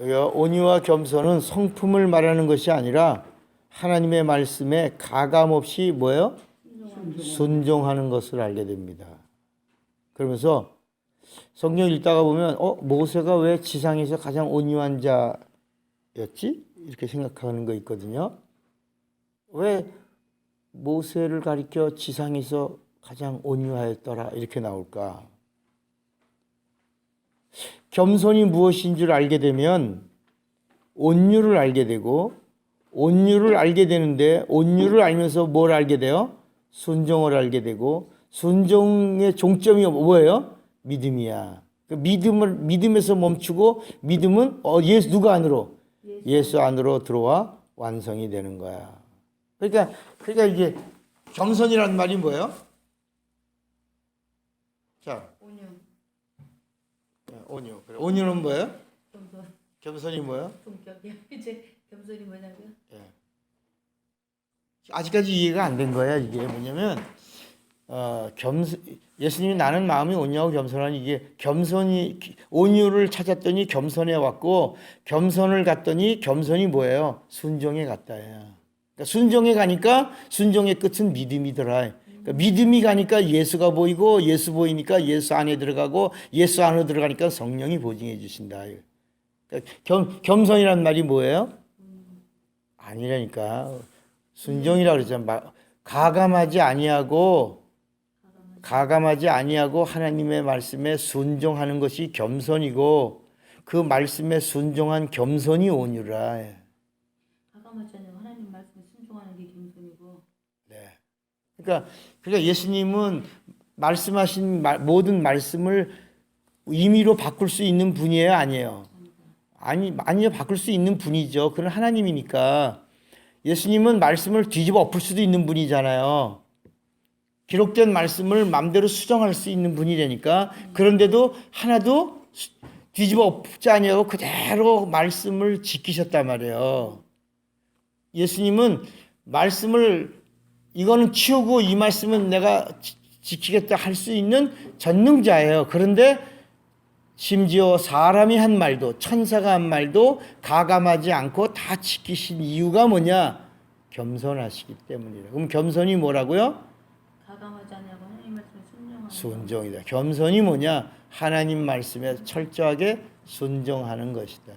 온유와 겸손은 성품을 말하는 것이 아니라 하나님의 말씀에 가감없이 뭐예요? 순종하는 것을 알게 됩니다. 그러면서 성경 읽다가 보면 모세가 왜 지상에서 가장 온유한 자였지? 이렇게 생각하는 거 있거든요. 왜 모세를 가리켜 지상에서 가장 온유하였더라 이렇게 나올까? 겸손이 무엇인 줄 알게 되면 온유를 알게 되고, 온유를 알게 되는데 온유를 알면서 뭘 알게 돼요? 순종을 알게 되고, 순종의 종점이 뭐예요? 믿음이야. 믿음에서 멈추고, 믿음은 누가 안으로? 예수 안으로 들어와 완성이 되는 거야. 그러니까 이게 겸손이라는 말이 뭐예요? 자, 온유. 그래. 온유는 뭐예요? 겸손이 뭐예요? 동격이야. 이제 겸손이 뭐냐고요? 아직까지 이해가 안 된 거야. 이게 뭐냐면 예수님이 나는 마음이 온유하고 겸손하니, 이게 겸손이 온유를 찾았더니 겸손해 왔고, 겸손을 갔더니 겸손이 뭐예요? 순종에 갔다야. 그러니까 순종에 가니까 순종의 끝은 믿음이더라. 그러니까 믿음이 가니까 예수가 보이고, 예수 보이니까 예수 안에 들어가고, 예수 안으로 들어가니까 성령이 보증해 주신다. 그러니까 겸손이란 말이 뭐예요? 아니라니까. 순종이라고 그러잖아. 가감하지 아니하고 하나님의 말씀에 순종하는 것이 겸손이고, 그 말씀에 순종한 겸손이 온유라. 가감하지 않냐고 하나님 말씀에 순종하는 게 겸손이고. 네. 그러니까 예수님은 말씀하신 모든 말씀을 임의로 바꿀 수 있는 분이에요, 아니에요? 아니요, 바꿀 수 있는 분이죠. 그는 하나님이니까. 예수님은 말씀을 뒤집어 엎을 수도 있는 분이잖아요. 기록된 말씀을 마음대로 수정할 수 있는 분이라니까. 그런데도 하나도 뒤집어 엎지 아니하고 그대로 말씀을 지키셨단 말이에요. 예수님은 말씀을 이거는 치우고 이 말씀은 내가 지키겠다 할 수 있는 전능자예요. 그런데 심지어 사람이 한 말도, 천사가 한 말도 가감하지 않고 다 지키신 이유가 뭐냐? 겸손하시기 때문이다. 그럼 겸손이 뭐라고요? 가감하지 않냐고 하나님 말씀에 순종하는 순종이다. 겸손이 뭐냐? 하나님 말씀에 철저하게 순종하는 것이다.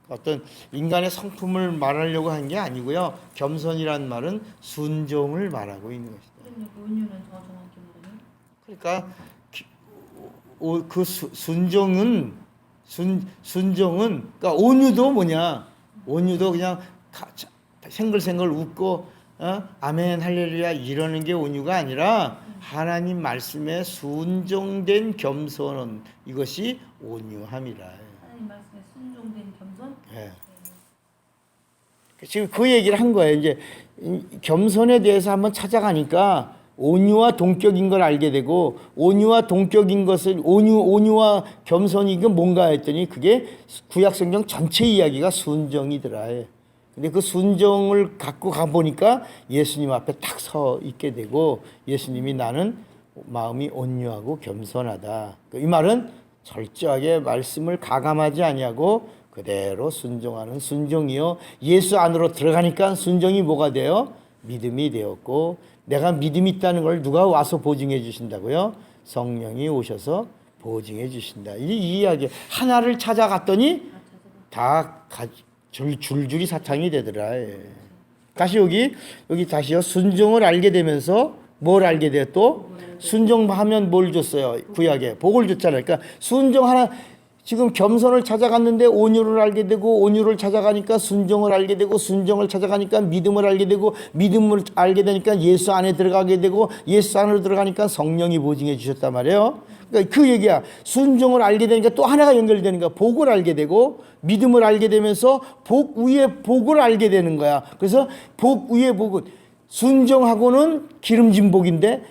어떤 인간의 성품을 말하려고 한 게 아니고요. 겸손이란 말은 순종을 말하고 있는 것이다. 그럼 온유는 더 정확히 말하면? 그러니까 그 순종은 그러니까 온유도 뭐냐? 온유도 그냥 생글생글 웃고 아멘 할렐루야 이러는 게 온유가 아니라 하나님 말씀에 순종된 겸손은 이것이 온유함이라. 하나님 말씀에 순종된 겸손? 네. 지금 그 얘기를 한 거예요. 이제 겸손에 대해서 한번 찾아가니까 온유와 동격인 걸 알게 되고, 온유와 동격인 것을 온유와 겸손이 이게 뭔가 했더니 그게 구약성경 전체 이야기가 순종이더라. 근데 그 순종을 갖고 가보니까 예수님 앞에 딱 서 있게 되고, 예수님이 나는 마음이 온유하고 겸손하다. 이 말은 철저하게 말씀을 가감하지 아니하고 그대로 순종하는 순종이요. 예수 안으로 들어가니까 순종이 뭐가 돼요? 믿음이 되었고, 내가 믿음이 있다는 걸 누가 와서 보증해 주신다고요? 성령이 오셔서 보증해 주신다. 이 이야기 하나를 찾아갔더니 다 줄줄이 사탕이 되더라. 다시 여기 다시요. 순종을 알게 되면서 뭘 알게 돼요? 또 순종하면 뭘 줬어요? 구약에 복을 줬잖아요. 그러니까 순종 하나, 지금 겸손을 찾아갔는데 온유를 알게 되고, 온유를 찾아가니까 순종을 알게 되고, 순종을 찾아가니까 믿음을 알게 되고, 믿음을 알게 되니까 예수 안에 들어가게 되고, 예수 안으로 들어가니까 성령이 보증해 주셨단 말이에요. 그러니까 그 얘기야. 순종을 알게 되니까 또 하나가 연결되는 거야. 복을 알게 되고, 믿음을 알게 되면서 복 위에 복을 알게 되는 거야. 그래서 복 위에 복은, 순종하고는 기름진 복인데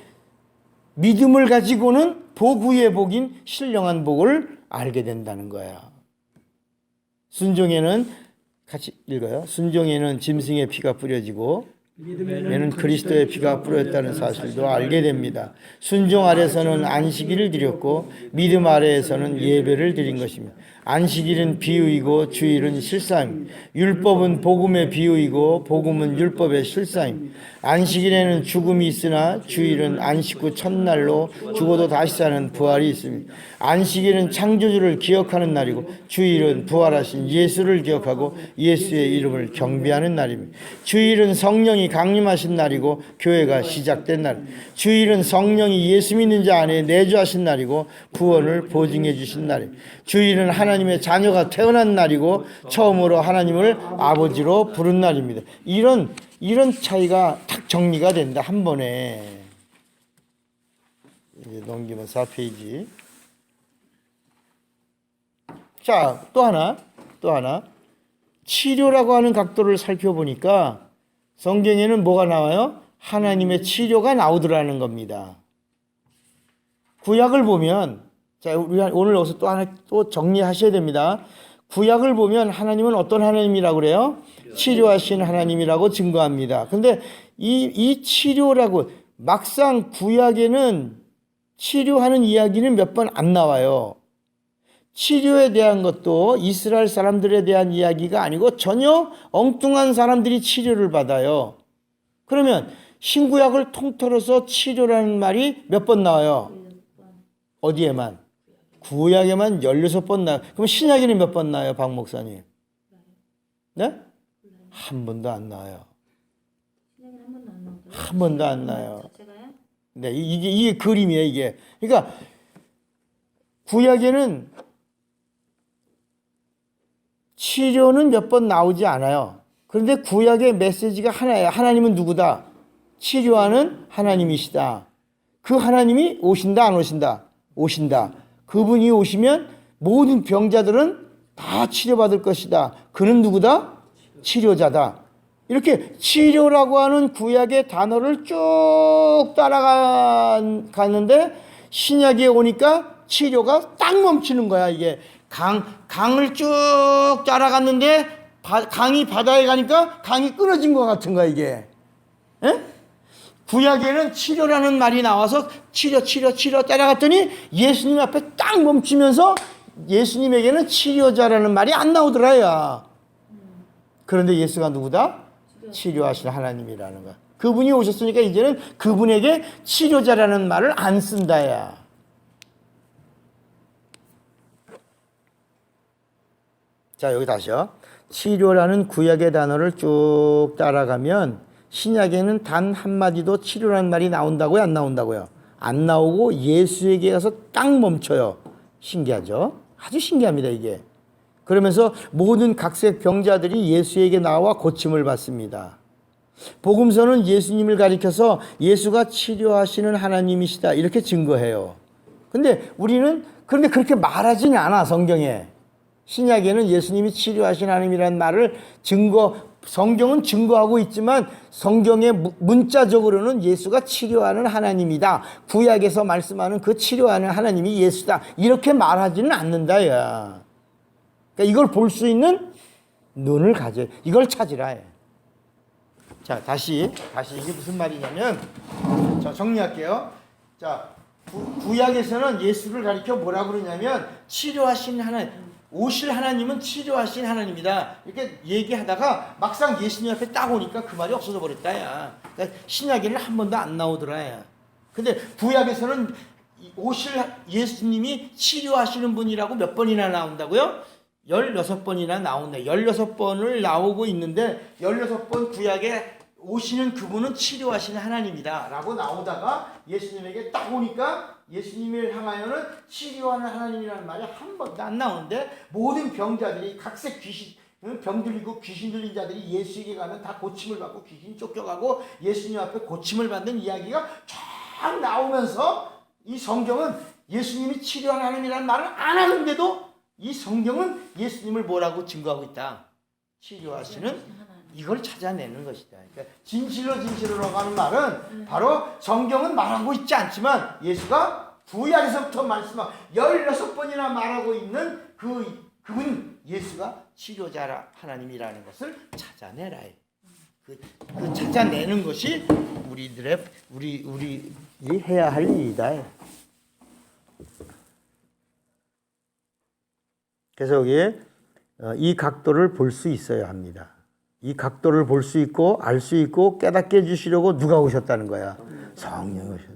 믿음을 가지고는 복 위에 복인 신령한 복을 알게 된다는 거야. 순종에는 같이 읽어요. 순종에는 짐승의 피가 뿌려지고, 얘는 그리스도의 피가 뿌렸다는 사실도 알게 됩니다. 순종 아래서는 안식일을 드렸고 믿음 아래에서는 예배를 드린 것입니다. 안식일은 비유이고 주일은 실사입니다. 율법은 복음의 비유이고 복음은 율법의 실사입니다. 안식일에는 죽음이 있으나 주일은 안식 후 첫날로 죽어도 다시 사는 부활이 있습니다. 안식일은 창조주를 기억하는 날이고 주일은 부활하신 예수를 기억하고 예수의 이름을 경배하는 날입니다. 주일은 성령이 강림하신 날이고 교회가 시작된 날. 주일은 성령이 예수 믿는 자 안에 내주하신 날이고 구원을 보증해 주신 날입니다. 주일은 하나님의 자녀가 태어난 날이고 처음으로 하나님을 아버지로 부른 날입니다. 이런 차이가 딱 정리가 된다 한 번에. 이제 넘기면 4페이지. 자, 또 하나. 치료라고 하는 각도를 살펴보니까 성경에는 뭐가 나와요? 하나님의 치료가 나오더라는 겁니다. 구약을 보면, 자, 우리 오늘 여기서 또 하나 또 정리하셔야 됩니다. 구약을 보면 하나님은 어떤 하나님이라고 그래요? 치료하신 하나님이라고 증거합니다. 근데 이 치료라고 막상 구약에는 치료하는 이야기는 몇 번 안 나와요. 치료에 대한 것도 이스라엘 사람들에 대한 이야기가 아니고 전혀 엉뚱한 사람들이 치료를 받아요. 그러면 신구약을 통틀어서 치료라는 말이 몇 번 나와요? 어디에만? 구약에만 16번 나와요. 그럼 신약에는 몇 번 나와요, 박 목사님? 네? 한 번도 안 나와요. 한 번도 안 나와요. 네, 이게 그림이에요, 이게. 그러니까 구약에는 치료는 몇 번 나오지 않아요. 그런데 구약의 메시지가 하나예요. 하나님은 누구다? 치료하는 하나님이시다. 그 하나님이 오신다, 안 오신다? 오신다. 그분이 오시면 모든 병자들은 다 치료받을 것이다. 그는 누구다? 치료자다. 이렇게 치료라고 하는 구약의 단어를 쭉 따라가는데 신약에 오니까 치료가 딱 멈추는 거야. 이게 강을 쭉 따라갔는데 강이 바다에 가니까 강이 끊어진 것 같은 거야, 이게. 에? 구약에는 치료라는 말이 나와서 치료 따라갔더니 예수님 앞에 딱 멈추면서 예수님에게는 치료자라는 말이 안 나오더라요. 그런데 예수가 누구다? 치료하신 하나님이라는 거야. 그분이 오셨으니까 이제는 그분에게 치료자라는 말을 안 쓴다야. 자, 여기 다시요. 치료라는 구약의 단어를 쭉 따라가면 신약에는 단 한마디도 치료라는 말이 나온다고요? 안 나온다고요? 안 나오고 예수에게 가서 딱 멈춰요. 신기하죠? 아주 신기합니다, 이게. 그러면서 모든 각색 병자들이 예수에게 나와 고침을 받습니다. 복음서는 예수님을 가리켜서 예수가 치료하시는 하나님이시다 이렇게 증거해요. 근데 우리는 그런데 그렇게 말하지는 않아, 성경에. 신약에는 예수님이 치료하신 하나님이라는 말을 성경은 증거하고 있지만 성경의 문자적으로는 예수가 치료하는 하나님이다. 구약에서 말씀하는 그 치료하는 하나님이 예수다. 이렇게 말하지는 않는다. 야. 그러니까 이걸 볼 수 있는 눈을 가져. 이걸 찾으라. 해. 자, 다시 이게 무슨 말이냐면, 자, 정리할게요. 자, 구약에서는 예수를 가리켜 뭐라 그러냐면 치료하신 하나님. 오실 하나님은 치료하신 하나님이다. 이렇게 얘기하다가 막상 예수님 앞에 딱 오니까 그 말이 없어져 버렸다. 야. 그러니까 신약에는 한 번도 안 나오더라. 야. 근데 구약에서는 오실 예수님이 치료하시는 분이라고 몇 번이나 나온다고요? 16번이나 나온다. 16번을 나오고 있는데 16번 구약에 오시는 그분은 치료하시는 하나님이다 라고 나오다가 예수님에게 딱 오니까 예수님을 향하여는 치료하는 하나님이라는 말이 한 번도 안 나오는데 모든 병자들이 각색 귀신 병 들리고 귀신 들린 자들이 예수에게 가면 다 고침을 받고 귀신 쫓겨가고 예수님 앞에 고침을 받는 이야기가 쫙 나오면서 이 성경은 예수님이 치료하는 하나님이라는 말을 안 하는데도 이 성경은 예수님을 뭐라고 증거하고 있다? 치료하시는 이걸 찾아내는 것이다. 그러니까 진실로 하는 말은 바로 성경은 말하고 있지 않지만 예수가 구약에서부터 말씀하고 16번이나 말하고 있는 그분 예수가 치료자라 하나님이라는 것을 찾아내라. 그 찾아내는 것이 우리 해야 할 일이다. 그래서 여기에 이 각도를 볼 수 있어야 합니다. 이 각도를 볼 수 있고 알 수 있고 깨닫게 해주시려고 누가 오셨다는 거야? 성령이 오셨다.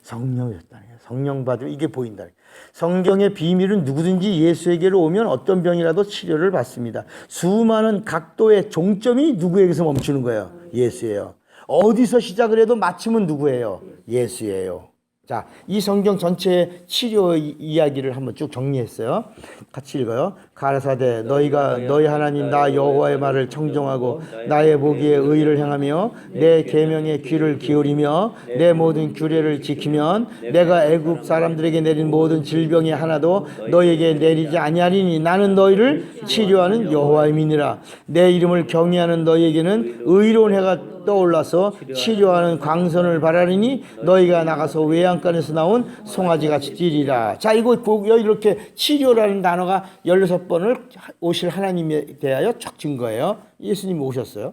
성령이 오셨다는 거야. 성령 받으면 이게 보인다. 성경의 비밀은 누구든지 예수에게로 오면 어떤 병이라도 치료를 받습니다. 수많은 각도의 종점이 누구에게서 멈추는 거예요? 예수예요. 어디서 시작을 해도 마침은 누구예요? 예수예요. 자, 이 성경 전체의 치료 이야기를 한번 쭉 정리했어요. 같이 읽어요. 가라사대 너희가 너희 하나님 나 여호와의 말을 청종하고 나의 보기에 의를 행하며 내 계명에 귀를 기울이며 내 모든 규례를 지키면 내가 애굽 사람들에게 내린 모든 질병이 하나도 너희에게 내리지 아니하리니 나는 너희를 치료하는 여호와임이니라. 내 이름을 경외하는 너희에게는 의로운 해가 떠올라서 치료하는 광선을 바라리니 너희가 나가서 외양간에서 나온 송아지같이 뛰리라. 자, 이거 이렇게 치료라는 단어가 16번을 오실 하나님에 대하여 쫙 증거해요. 예수님이 오셨어요.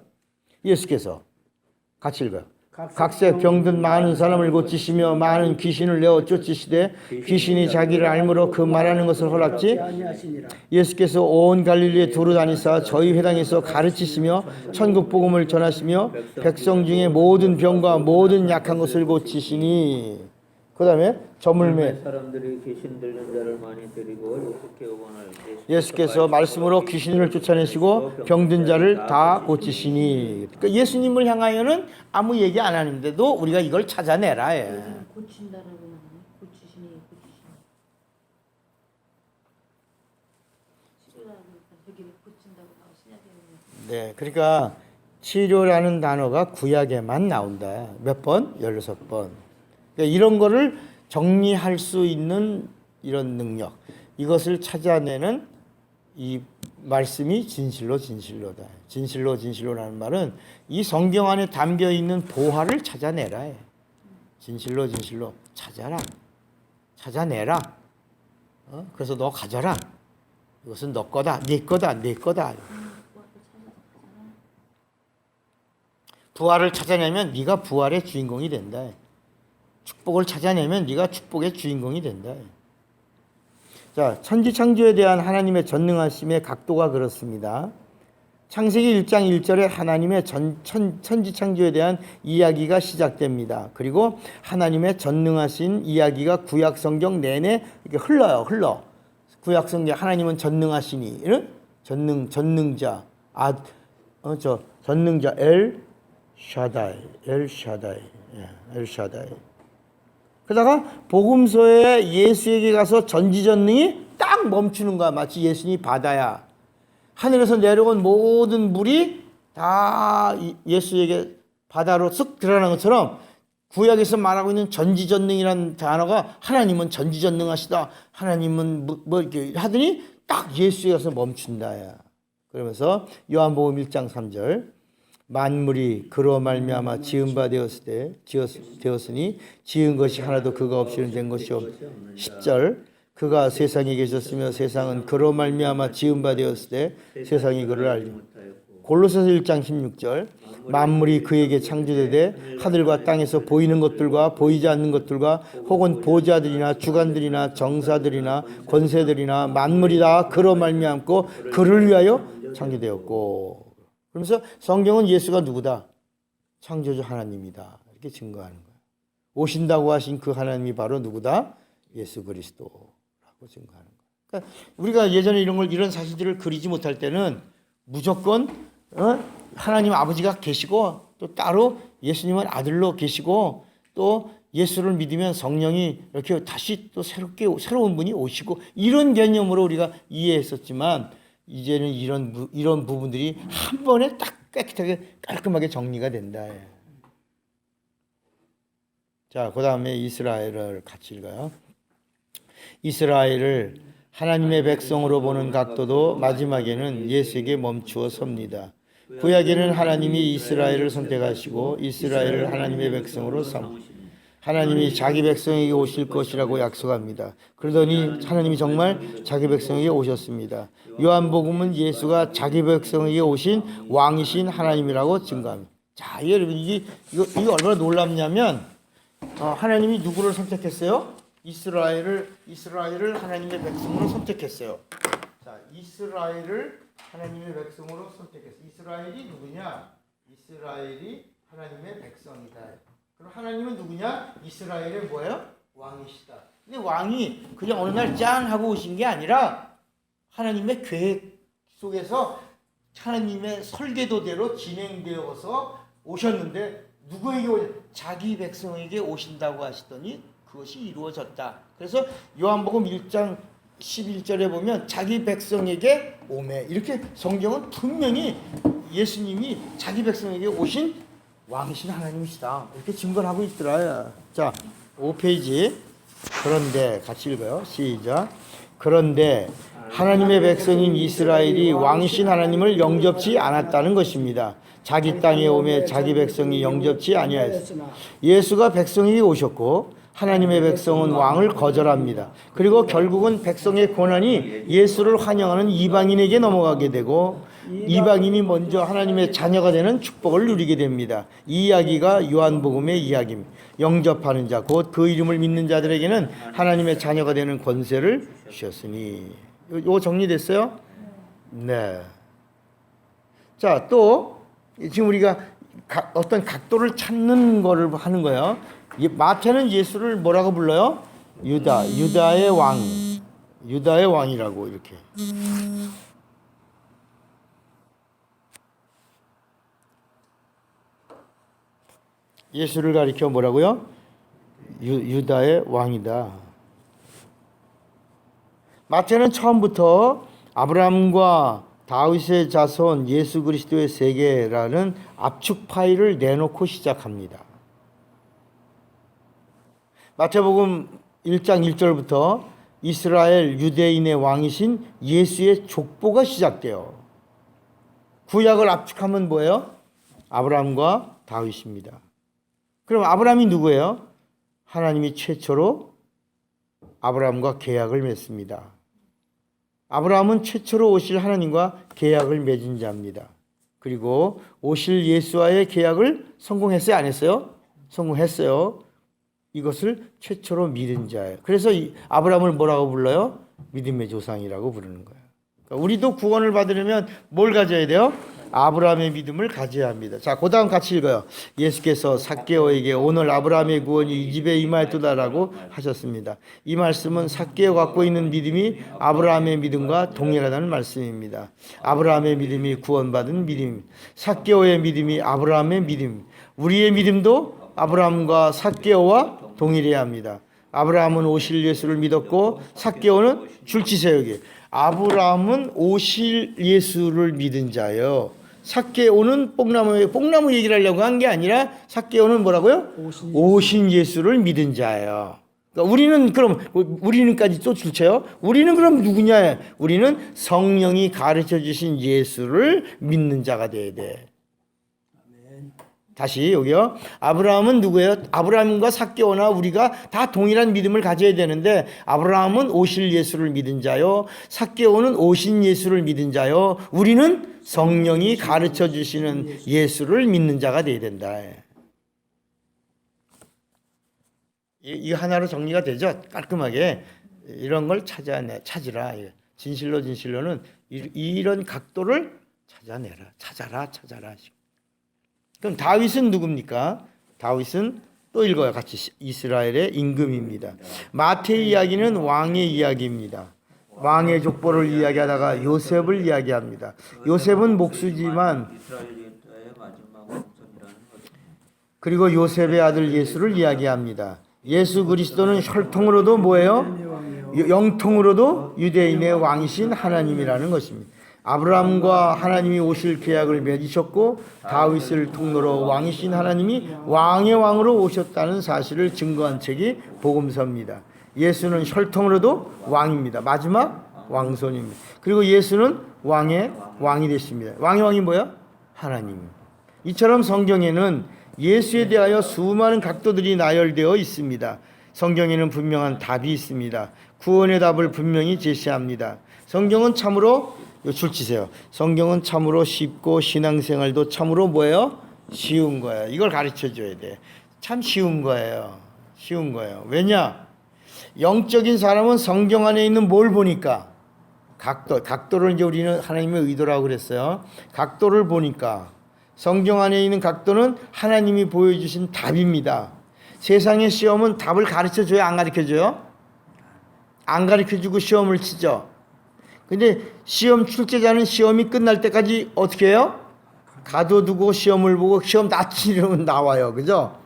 예수께서 같이 읽어요. 각색 병든 많은 사람을 고치시며 많은 귀신을 내어 쫓으시되 귀신이 자기를 알므로 그 말하는 것을 허락지 예수께서 온 갈릴리에 두루 다니사 저희 회당에서 가르치시며 천국 복음을 전하시며 백성 중에 모든 병과 모든 약한 것을 고치시니. 그 다음에 저물매 사람들이 귀신 들린 자를 많이 데리고 예수께서 말씀으로 귀신을 쫓아내시고 병든 자를 다 고치시니. 그러니까 예수님을 향하여는 아무 얘기 안 하는데도 우리가 이걸 찾아내라. 고친다라고 나오네. 고치시니. 치료라고 여기 고친다고 나오시냐. 네, 그러니까 치료라는 단어가 구약에만 나온다. 몇 번? 16번. 그러니까 이런 거를 정리할 수 있는 이런 능력, 이것을 찾아내는 이 말씀이 진실로다. 진실로라는 말은 이 성경 안에 담겨 있는 보화를 찾아내라. 진실로 찾아내라. 그래서 너 가져라. 이것은 너 거다, 네 거다. 부활을 찾아내면 네가 부활의 주인공이 된다. 축복을 찾아내면 네가 축복의 주인공이 된다. 자, 천지창조에 대한 하나님의 전능하심의 각도가 그렇습니다. 창세기 1장 1절에 하나님의 천지창조에 대한 이야기가 시작됩니다. 그리고 하나님의 전능하신 이야기가 구약성경 내내 이렇게 흘러. 구약성경 하나님은 전능하시니, 전능자, 전능자 엘 샤다이. 그러다가 복음서에 예수에게 가서 전지전능이 딱 멈추는 거야. 마치 예수님이 바다야. 하늘에서 내려온 모든 물이 다 예수에게 바다로 쓱 드러나는 것처럼 구약에서 말하고 있는 전지전능이라는 단어가 하나님은 전지전능하시다. 하나님은 뭐 이렇게 하더니 딱 예수에 가서 멈춘다. 그러면서 요한복음 1장 3절 만물이 그로 말미암아 지은 바 되었으니 지은 것이 하나도 그가 없이는 된 것이 없는 10절 그가 세상에 계셨으며 세상은 그로 말미암아 지은 바 되었을 때 세상이 그를 알지 골로새서 1장 16절 만물이 그에게 창조되되 하늘과 땅에서 보이는 것들과 보이지 않는 것들과 혹은 보좌들이나 주관들이나 정사들이나 권세들이나 만물이 다 그로 말미암고 그를 위하여 창조되었고. 그러면서 성경은 예수가 누구다? 창조주 하나님이다. 이렇게 증거하는 거예요. 오신다고 하신 그 하나님이 바로 누구다? 예수 그리스도라고 증거하는 거예요. 그러니까 우리가 예전에 이런 사실들을 그리지 못할 때는 무조건 하나님 아버지가 계시고 또 따로 예수님은 아들로 계시고 또 예수를 믿으면 성령이 이렇게 다시 또 새로운 분이 오시고 이런 개념으로 우리가 이해했었지만 이제는 이런 부분들이 한 번에 딱 깨끗하게 깔끔하게 정리가 된다. 자, 그 다음에 이스라엘을 같이 읽어요. 이스라엘을 하나님의 백성으로 보는 각도도 마지막에는 예수에게 멈추어 섭니다. 구약에는 하나님이 이스라엘을 선택하시고 이스라엘을 하나님의 백성으로 삼으시고 하나님이 자기 백성에게 오실 것이라고 약속합니다. 그러더니 하나님이 정말 자기 백성에게 오셨습니다. 요한복음은 예수가 자기 백성에게 오신 왕이신 하나님이라고 증거합니다. 자, 여러분 이거 얼마나 놀랍냐면 하나님이 누구를 선택했어요? 이스라엘을 하나님의 백성으로 선택했어요. 자, 이스라엘을 하나님의 백성으로 선택했어요. 이스라엘이 누구냐? 이스라엘이 하나님의 백성이다. 그럼 하나님은 누구냐? 이스라엘의 뭐예요? 왕이시다. 근데 왕이 그냥 어느 날 짠 하고 오신 게 아니라 하나님의 계획 속에서 하나님의 설계도대로 진행되어서 오셨는데 누구에게 자기 백성에게 오신다고 하시더니 그것이 이루어졌다. 그래서 요한복음 1장 11절에 보면 자기 백성에게 오매 이렇게 성경은 분명히 예수님이 자기 백성에게 오신 왕이신 하나님이시다 이렇게 증거를 하고 있더라. 자, 5페이지. 그런데 같이 읽어요. 시작. 그런데 하나님의 백성인 이스라엘이 왕이신 하나님을 영접치 않았다는 것입니다. 자기 땅에 오매 자기 백성이 영접치 아니하였습니다. 예수가 백성에게 오셨고 하나님의 백성은 왕을 거절합니다. 그리고 결국은 백성의 권한이 예수를 환영하는 이방인에게 넘어가게 되고 이방인이 먼저 하나님의 자녀가 되는 축복을 누리게 됩니다. 이 이야기가 요한복음의 이야기입니다. 영접하는 자, 곧 그 이름을 믿는 자들에게는 하나님의 자녀가 되는 권세를 주셨으니. 이거 정리됐어요? 네. 자, 또 지금 우리가 어떤 각도를 찾는 거를 하는 거예요. 마태는 예수를 뭐라고 불러요? 유다의 왕, 유다의 왕이라고 이렇게. 예수를 가리켜 뭐라고요? 유다의 왕이다. 마태는 처음부터 아브라함과 다윗의 자손 예수 그리스도의 세계라는 압축 파일을 내놓고 시작합니다. 마태복음 1장 1절부터 이스라엘 유대인의 왕이신 예수의 족보가 시작돼요. 구약을 압축하면 뭐예요? 아브라함과 다윗입니다. 그럼 아브라함이 누구예요? 하나님이 최초로 아브라함과 계약을 맺습니다. 아브라함은 최초로 오실 하나님과 계약을 맺은 자입니다. 그리고 오실 예수와의 계약을 성공했어요? 안 했어요? 성공했어요. 이것을 최초로 믿은 자예요. 그래서 아브라함을 뭐라고 불러요? 믿음의 조상이라고 부르는 거예요. 그러니까 우리도 구원을 받으려면 뭘 가져야 돼요? 아브라함의 믿음을 가져야 합니다. 자, 그 다음 같이 읽어요. 예수께서 삭개오에게 오늘 아브라함의 구원이 이 집에 임하였도다라고 하셨습니다. 이 말씀은 삭개오 갖고 있는 믿음이 아브라함의 믿음과 동일하다는 말씀입니다. 아브라함의 믿음이 구원받은 믿음입니다. 삭개오의 믿음이 아브라함의 믿음. 우리의 믿음도 아브라함과 삭개오와 동일해야 합니다. 아브라함은 오실 예수를 믿었고 삭개오는 줄치세요. 여기 아브라함은 오실 예수를 믿은 자예요. 삭개오는 뽕나무 얘기를 하려고 한 게 아니라 삭개오는 뭐라고요? 오신 예수를 믿은 자예요. 그러니까 우리는 그럼 우리는까지 또 줄쳐요. 우리는 그럼 누구냐? 우리는 성령이 가르쳐 주신 예수를 믿는 자가 돼야 돼. 다시 여기요. 아브라함은 누구예요? 아브라함과 삭개오나 우리가 다 동일한 믿음을 가져야 되는데 아브라함은 오실 예수를 믿은 자요. 삭개오는 오신 예수를 믿은 자요. 우리는 성령이 가르쳐 주시는 예수를 믿는 자가 돼야 된다. 이 하나로 정리가 되죠? 깔끔하게. 이런 걸 찾으라. 진실로는 이런 각도를 찾아라. 그럼 다윗은 누굽니까? 다윗은 또 읽어요. 같이 이스라엘의 임금입니다. 마태 이야기는 왕의 이야기입니다. 왕의 족보를 이야기하다가 요셉을 이야기합니다. 요셉은 목수지만 그리고 요셉의 아들 예수를 이야기합니다. 예수 그리스도는 혈통으로도 뭐예요? 영통으로도 유대인의 왕이신 하나님이라는 것입니다. 아브라함과 하나님이 오실 계약을 맺으셨고 다윗을 통로로 왕이신 하나님이 왕의 왕으로 오셨다는 사실을 증거한 책이 복음서입니다. 예수는 혈통으로도 왕입니다. 마지막 왕손입니다. 그리고 예수는 왕의 왕이 되십니다. 왕이 뭐야? 하나님. 이처럼 성경에는 예수에 대하여 수많은 각도들이 나열되어 있습니다. 성경에는 분명한 답이 있습니다. 구원의 답을 분명히 제시합니다. 성경은 참으로 줄치세요. 성경은 참으로 쉽고 신앙생활도 참으로 뭐예요? 쉬운 거예요. 이걸 가르쳐 줘야 돼. 참 쉬운 거예요. 쉬운 거예요. 왜냐? 영적인 사람은 성경 안에 있는 뭘 보니까 각도를 이제 우리는 하나님의 의도라고 그랬어요. 각도를 보니까 성경 안에 있는 각도는 하나님이 보여주신 답입니다. 세상의 시험은 답을 가르쳐 줘요? 안 가르쳐 줘요? 안 가르쳐 주고 시험을 치죠. 근데 시험 출제자는 시험이 끝날 때까지 어떻게 해요? 가둬두고 시험을 보고 시험 다 치려면 나와요. 그죠?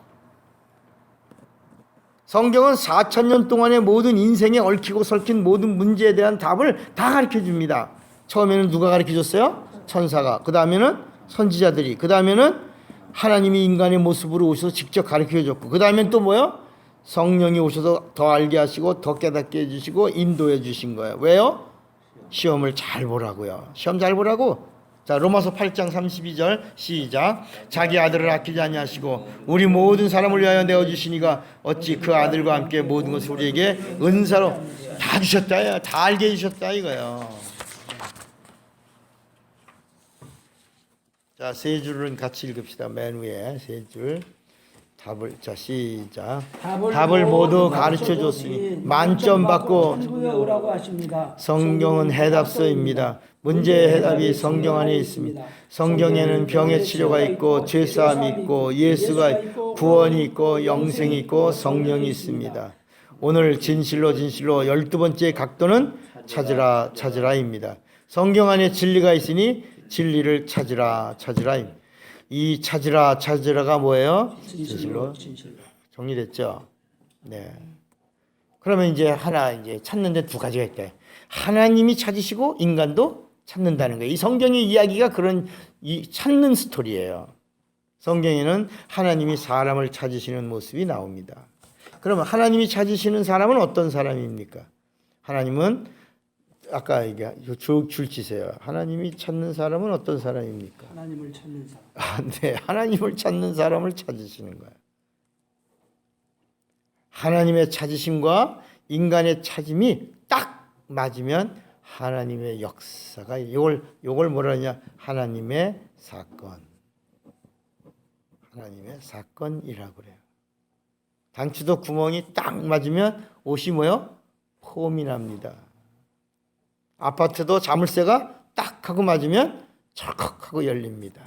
성경은 4,000년 동안의 모든 인생에 얽히고 설킨 모든 문제에 대한 답을 다 가르쳐 줍니다. 처음에는 누가 가르쳐 줬어요? 천사가. 그 다음에는 선지자들이. 그 다음에는 하나님이 인간의 모습으로 오셔서 직접 가르쳐 줬고. 그 다음엔 또 뭐요? 성령이 오셔서 더 알게 하시고 더 깨닫게 해주시고 인도해 주신 거예요. 왜요? 시험을 잘 보라고요. 시험 잘 보라고. 자, 로마서 8장 32절 시작. 자기 아들을 아끼지 아니하시고 우리 모든 사람을 위하여 내어 주시니가 어찌 그 아들과 함께 모든 것을 우리에게 은사로 다 주셨다. 다 알게 해주셨다 이거예요. 자, 세 줄은 같이 읽읍시다. 맨 위에 세 줄. 답을 자 시작. 답을 모두 가르쳐 줬으니 만점 받고 오라고 하십니다. 성경은 해답서입니다. 문제의 해답이 성경 안에 있습니다. 성경에는 병의 치료가 있고 죄사함이 있고 예수가 있고 구원이 있고 영생이 있고 성령이 있습니다. 오늘 진실로 12번째 각도는 찾으라입니다. 성경 안에 진리가 있으니 진리를 찾으라입니다. 이 찾으라가 뭐예요? 진실로. 정리됐죠? 네. 그러면 이제 이제 찾는데 두 가지가 있대. 하나님이 찾으시고 인간도 찾는다는 거예요. 이 성경의 이야기가 그런 찾는 스토리예요. 성경에는 하나님이 사람을 찾으시는 모습이 나옵니다. 그러면 하나님이 찾으시는 사람은 어떤 사람입니까? 하나님은 아까 얘기한 줄치세요. 하나님이 찾는 사람은 어떤 사람입니까? 하나님을 찾는 사람. 네, 하나님을 찾는 사람을 찾으시는 거예요. 하나님의 찾으심과 인간의 찾음이 딱 맞으면 하나님의 역사가 요걸 뭐라 하냐? 하나님의 사건이라고 그래요. 단추도 구멍이 딱 맞으면 옷이 뭐요? 폼이 납니다. 아파트도 자물쇠가 딱 하고 맞으면 철컥 하고 열립니다.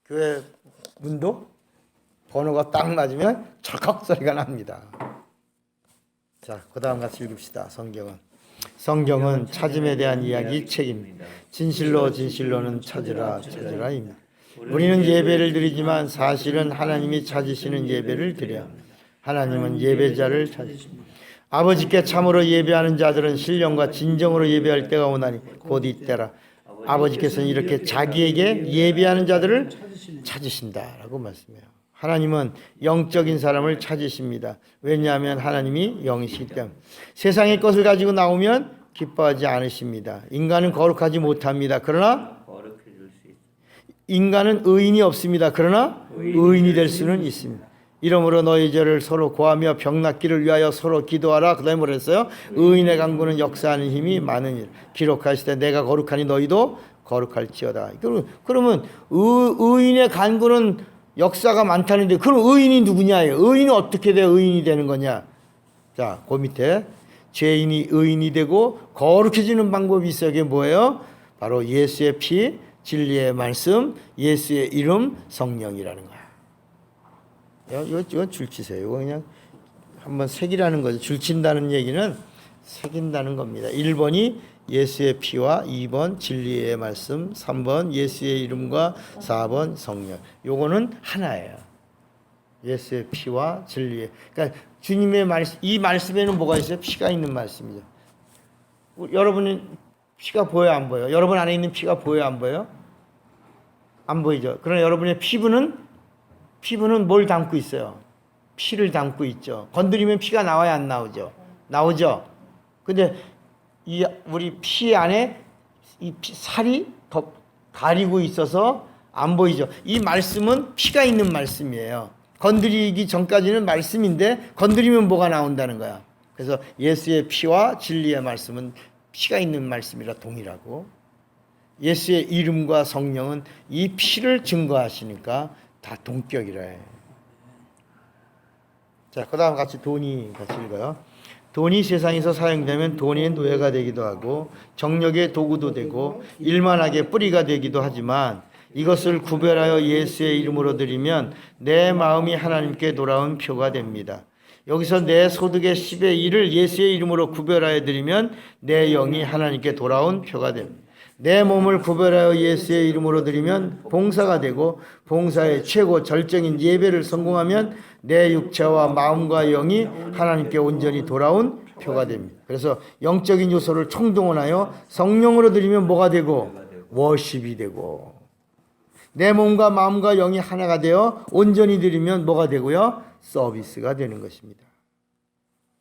교회 문도 번호가 딱 맞으면 철컥 소리가 납니다. 자, 그 다음 같이 읽읍시다. 성경은 찾음에 대한 이야기 책입니다. 진실로는 찾으라입니다. 우리는 예배를 드리지만 사실은 하나님이 찾으시는 예배를 드려야 합니다. 하나님은 예배자를 찾으십니다. 아버지께 참으로 예배하는 자들은 신령과 진정으로 예배할 때가 오나니 곧 이때라. 아버지께서는 이렇게 자기에게 예배하는 자들을 찾으신다라고 말씀해요. 하나님은 영적인 사람을 찾으십니다. 왜냐하면 하나님이 영이시기 때문에. 세상의 것을 가지고 나오면 기뻐하지 않으십니다. 인간은 거룩하지 못합니다. 그러나 인간은 의인이 없습니다. 그러나 의인이 될 수는 있습니다. 이러므로 너희 죄를 서로 고하며 병낫기를 위하여 서로 기도하라. 그 다음에 뭐라 했어요? 의인의 간구는 역사하는 힘이 많으니 기록하시되 내가 거룩하니 너희도 거룩할지어다. 그러면 의인의 간구는 역사가 많다는데 그럼 의인이 누구냐예요? 의인은 어떻게 돼 의인이 되는 거냐? 자, 그 밑에 죄인이 의인이 되고 거룩해지는 방법이 있어요. 그게 뭐예요? 바로 예수의 피, 진리의 말씀, 예수의 이름, 성령이라는 거야. 이거 줄치세요. 이거 그냥 한번 새기라는 거죠. 줄친다는 얘기는 새긴다는 겁니다. 1번이 예수의 피와 2번 진리의 말씀, 3번 예수의 이름과 4번 성령. 요거는 하나예요. 예수의 피와 진리의. 그러니까 주님의 말씀, 이 말씀에는 뭐가 있어요? 피가 있는 말씀이죠. 여러분은 피가 보여요, 안 보여요? 여러분 안에 있는 피가 보여요, 안 보여요? 안 보이죠. 그러나 여러분의 피부는 뭘 담고 있어요? 피를 담고 있죠. 건드리면 피가 나와야 안 나오죠? 나오죠. 근데 우리 피 안에 살이 더 가리고 있어서 안 보이죠. 이 말씀은 피가 있는 말씀이에요. 건드리기 전까지는 말씀인데 건드리면 뭐가 나온다는 거야. 그래서 예수의 피와 진리의 말씀은 피가 있는 말씀이라 동일하고, 예수의 이름과 성령은 이 피를 증거하시니까 다 동격이라 해. 자, 그 다음 같이 돈이 같이 읽어요. 돈이 세상에서 사용되면 돈의 노예가 되기도 하고 정력의 도구도 되고 일만하게 뿌리가 되기도 하지만, 이것을 구별하여 예수의 이름으로 드리면 내 마음이 하나님께 돌아온 표가 됩니다. 여기서 내 소득의 10의 1을 예수의 이름으로 구별하여 드리면 내 영이 하나님께 돌아온 표가 됩니다. 내 몸을 구별하여 예수의 이름으로 드리면 봉사가 되고, 봉사의 최고 절정인 예배를 성공하면 내 육체와 마음과 영이 하나님께 온전히 돌아온 표가 됩니다. 그래서 영적인 요소를 총동원하여 성령으로 드리면 뭐가 되고? 워십이 되고, 내 몸과 마음과 영이 하나가 되어 온전히 드리면 뭐가 되고요? 서비스가 되는 것입니다.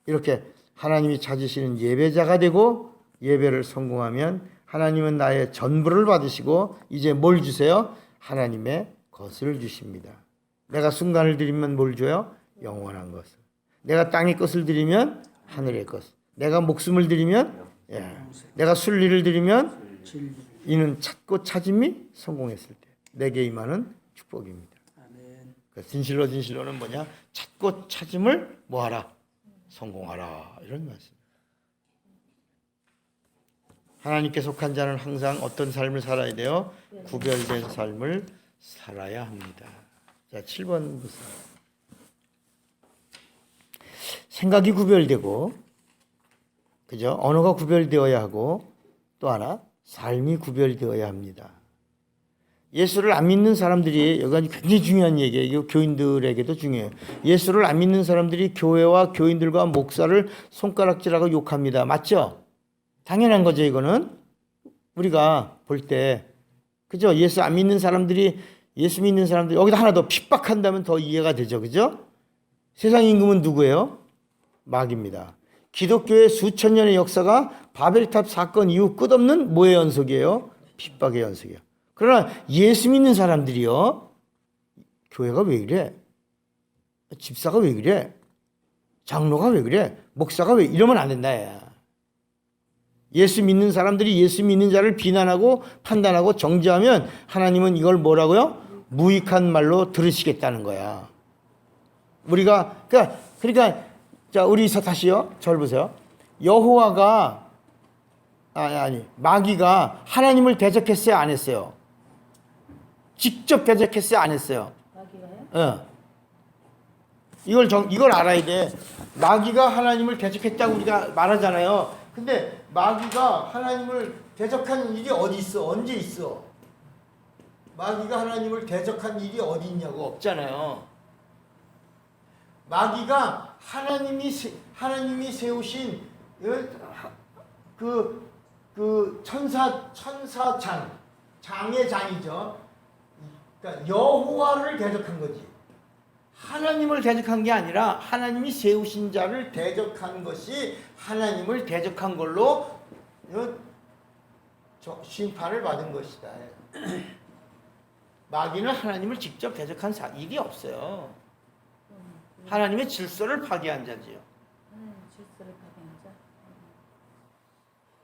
이렇게 하나님이 찾으시는 예배자가 되고, 예배를 성공하면 하나님은 나의 전부를 받으시고 이제 뭘 주세요? 하나님의 것을 주십니다. 내가 순간을 드리면 뭘 줘요? 영원한 것을. 내가 땅의 것을 드리면 하늘의 것. 내가 목숨을 드리면, 내가 순리를 드리면 이는 찾고 찾음이 성공했을 때 내게 임하는 축복입니다. 아멘. 진실로 진실로는 뭐냐? 찾고 찾음을 뭐하라? 성공하라. 이런 말씀. 하나님께 속한 자는 항상 어떤 삶을 살아야 돼요? 구별된 삶을 살아야 합니다. 자, 7번 보세요. 생각이 구별되고, 그죠? 언어가 구별되어야 하고, 또 하나 삶이 구별되어야 합니다. 예수를 안 믿는 사람들이, 여기 굉장히 중요한 얘기예요. 이거 교인들에게도 중요해요. 예수를 안 믿는 사람들이 교회와 교인들과 목사를 손가락질하고 욕합니다. 맞죠? 당연한 거죠. 이거는 우리가 볼 때, 그죠? 예수 안 믿는 사람들이, 예수 믿는 사람들이 여기다 하나 더 핍박한다면 더 이해가 되죠. 그죠? 세상 임금은 누구예요? 마귀입니다. 기독교의 수천 년의 역사가 바벨탑 사건 이후 끝없는 뭐의 연속이에요? 핍박의 연속이에요. 그러나 예수 믿는 사람들이요, 교회가 왜 이래? 집사가 왜 그래? 장로가 왜 그래? 목사가 왜 이러면 안 된다. 야. 예수 믿는 사람들이 예수 믿는 자를 비난하고 판단하고 정죄하면 하나님은 이걸 뭐라고요? 무익한 말로 들으시겠다는 거야. 우리가 그러니까 자, 우리 다시요. 저를 보세요. 여호와가 마귀가 하나님을 대적했어요, 안 했어요? 직접 대적했어요, 안 했어요? 마귀가요? 이걸 알아야 돼. 마귀가 하나님을 대적했다고 우리가 말하잖아요. 근데 마귀가 하나님을 대적한 일이 어디 있어? 언제 있어? 마귀가 하나님을 대적한 일이 어디 있냐고. 없잖아요. 마귀가 하나님이 세우신 그 장의 장이죠. 그러니까 여호와를 대적한 거지. 하나님을 대적한 게 아니라 하나님이 세우신 자를 대적한 것이 하나님을 대적한 걸로 심판을 받은 것이다. 마귀는 하나님을 직접 대적한 일이 없어요. 하나님의 질서를 파괴한 자지요. 질서를 파괴한 자.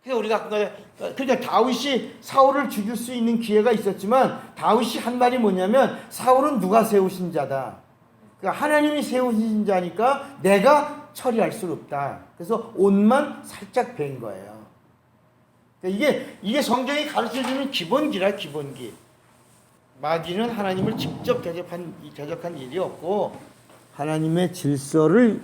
그래서 우리가 그러니까 다윗이 사울을 죽일 수 있는 기회가 있었지만 다윗이 한 말이 뭐냐면 사울은 누가 세우신 자다. 그러니까 하나님이 세우신 자니까 내가 처리할 수 없다. 그래서 옷만 살짝 벤 거예요. 그러니까 이게 성경이 가르쳐주는 기본기라, 기본기. 마귀는 하나님을 직접 대적한 일이 없고 하나님의 질서를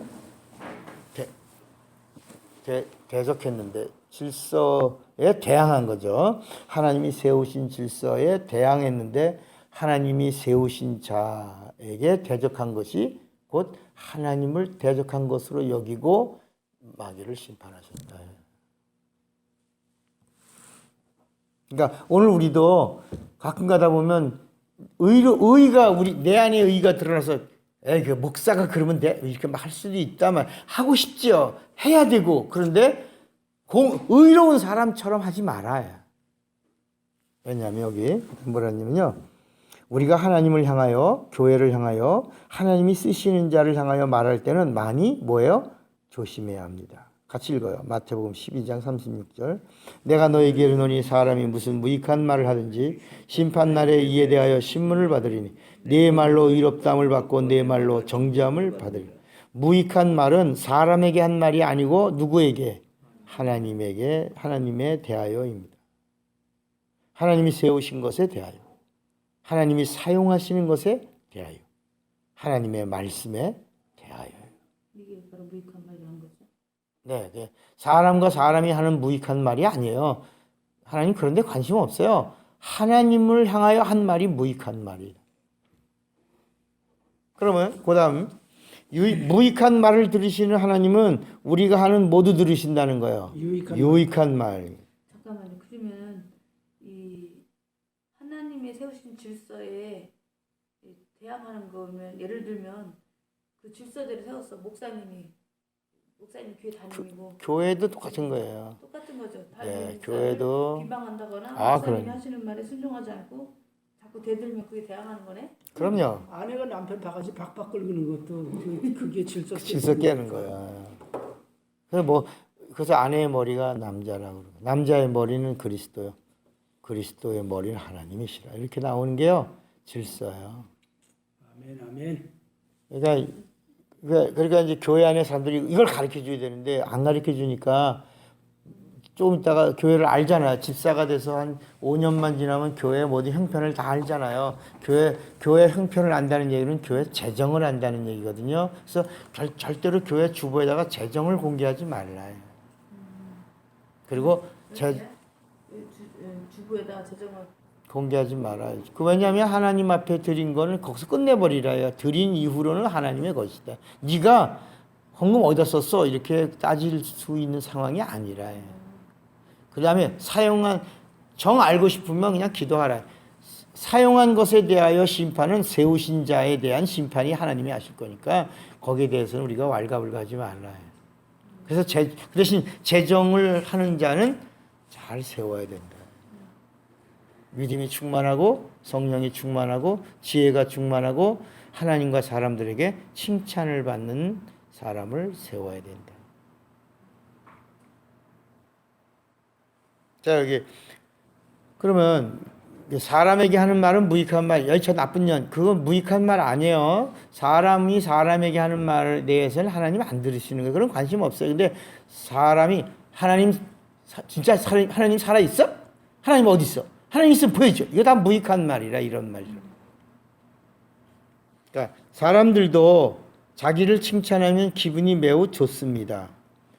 대적했는데 질서에 대항한 거죠. 하나님이 세우신 질서에 대항했는데 하나님이 세우신 자에게 대적한 것이 곧 하나님을 대적한 것으로 여기고 마귀를 심판하셨다. 그러니까 오늘 우리도 가끔 가다 보면 의가 내 안에 의가 드러나서 그 목사가 그러면 돼 이렇게 막 할 수도 있다만 하고 싶지요. 해야 되고. 그런데 의로운 사람처럼 하지 말아요. 왜냐하면 여기 뭐라냐면요, 우리가 하나님을 향하여, 교회를 향하여, 하나님이 쓰시는 자를 향하여 말할 때는 많이 뭐예요? 조심해야 합니다. 같이 읽어요. 마태복음 12장 36절. 내가 너에게 이르노니 사람이 무슨 무익한 말을 하든지 심판날에 이에 대하여 신문을 받으리니 네 말로 의롭다함을 받고 네 말로 정죄함을 받으리니. 무익한 말은 사람에게 한 말이 아니고 누구에게? 하나님에게, 하나님에 대하여입니다. 하나님이 세우신 것에 대하여, 하나님이 사용하시는 것에 대하여, 하나님의 말씀에 대하여. 이게 바로 무익한 말이라는 거죠. 네, 네. 사람과 사람이 하는 무익한 말이 아니에요. 하나님 그런데 관심 없어요. 하나님을 향하여 한 말이 무익한 말이다. 그러면 그다음 무익한 말을 들으시는 하나님은 우리가 하는 모두 들으신다는 거예요. 유익한 말. 잠깐만요. 그러면 이 하나님의 세우신 질서에 대항하는 거면 예를 들면 그 질서대로 세웠어. 목사님 교회 담임이고 교회도 똑같은 거예요. 똑같은 거죠. 네, 교회도 비방한다거나 목사님이 그럼. 하시는 말에 순종하지 않고 자꾸 대들면 그게 대항하는 거네. 그럼요. 아내가 남편 바가지 박박 긁는 것도 그게 질서 깨는 거야. 그래서 아내의 머리가 남자라고 그러고 남자의 머리는 그리스도요. 그리스도의 머리는 하나님이시라. 이렇게 나오는 게요. 질서예요. 아멘 아멘. 그러니까 이제 교회 안에 사람들이 이걸 가르쳐 줘야 되는데 안 가르쳐 주니까 조금 있다가 교회를 알잖아요. 집사가 돼서 한 5년만 지나면 교회의 모든 형편을 다 알잖아요. 교회 형편을 안다는 얘기는 교회 재정을 안다는 얘기거든요. 그래서 절대로 교회 주보에다가 재정을 공개하지 말라요. 그리고 주부에다 재정을 공개하지 말아요. 왜냐하면 하나님 앞에 드린 거는 거기서 끝내버리라요. 드린 이후로는 하나님의 것이다. 네가 헌금 어디다 썼어? 이렇게 따질 수 있는 상황이 아니라요. 그 다음에 사용한 정 알고 싶으면 그냥 기도하라. 사용한 것에 대하여 심판은 세우신 자에 대한 심판이 하나님이 하실 거니까 거기에 대해서는 우리가 왈가불가하지 말아요. 그래서 그 대신 재정을 하는 자는 잘 세워야 된다. 믿음이 충만하고 성령이 충만하고 지혜가 충만하고 하나님과 사람들에게 칭찬을 받는 사람을 세워야 된다. 자, 여기 그러면 사람에게 하는 말은 무익한 말, 여기 저 나쁜 년, 그건 무익한 말 아니에요. 사람이 사람에게 하는 말에 대해서는 하나님 안 들으시는 거예요. 그런 관심 없어요. 근데 사람이 진짜 하나님 살아 있어? 하나님 어디 있어? 하나님 있으면 보여줘. 이거 다 무익한 말이라 이런 말이죠. 그러니까 사람들도 자기를 칭찬하면 기분이 매우 좋습니다.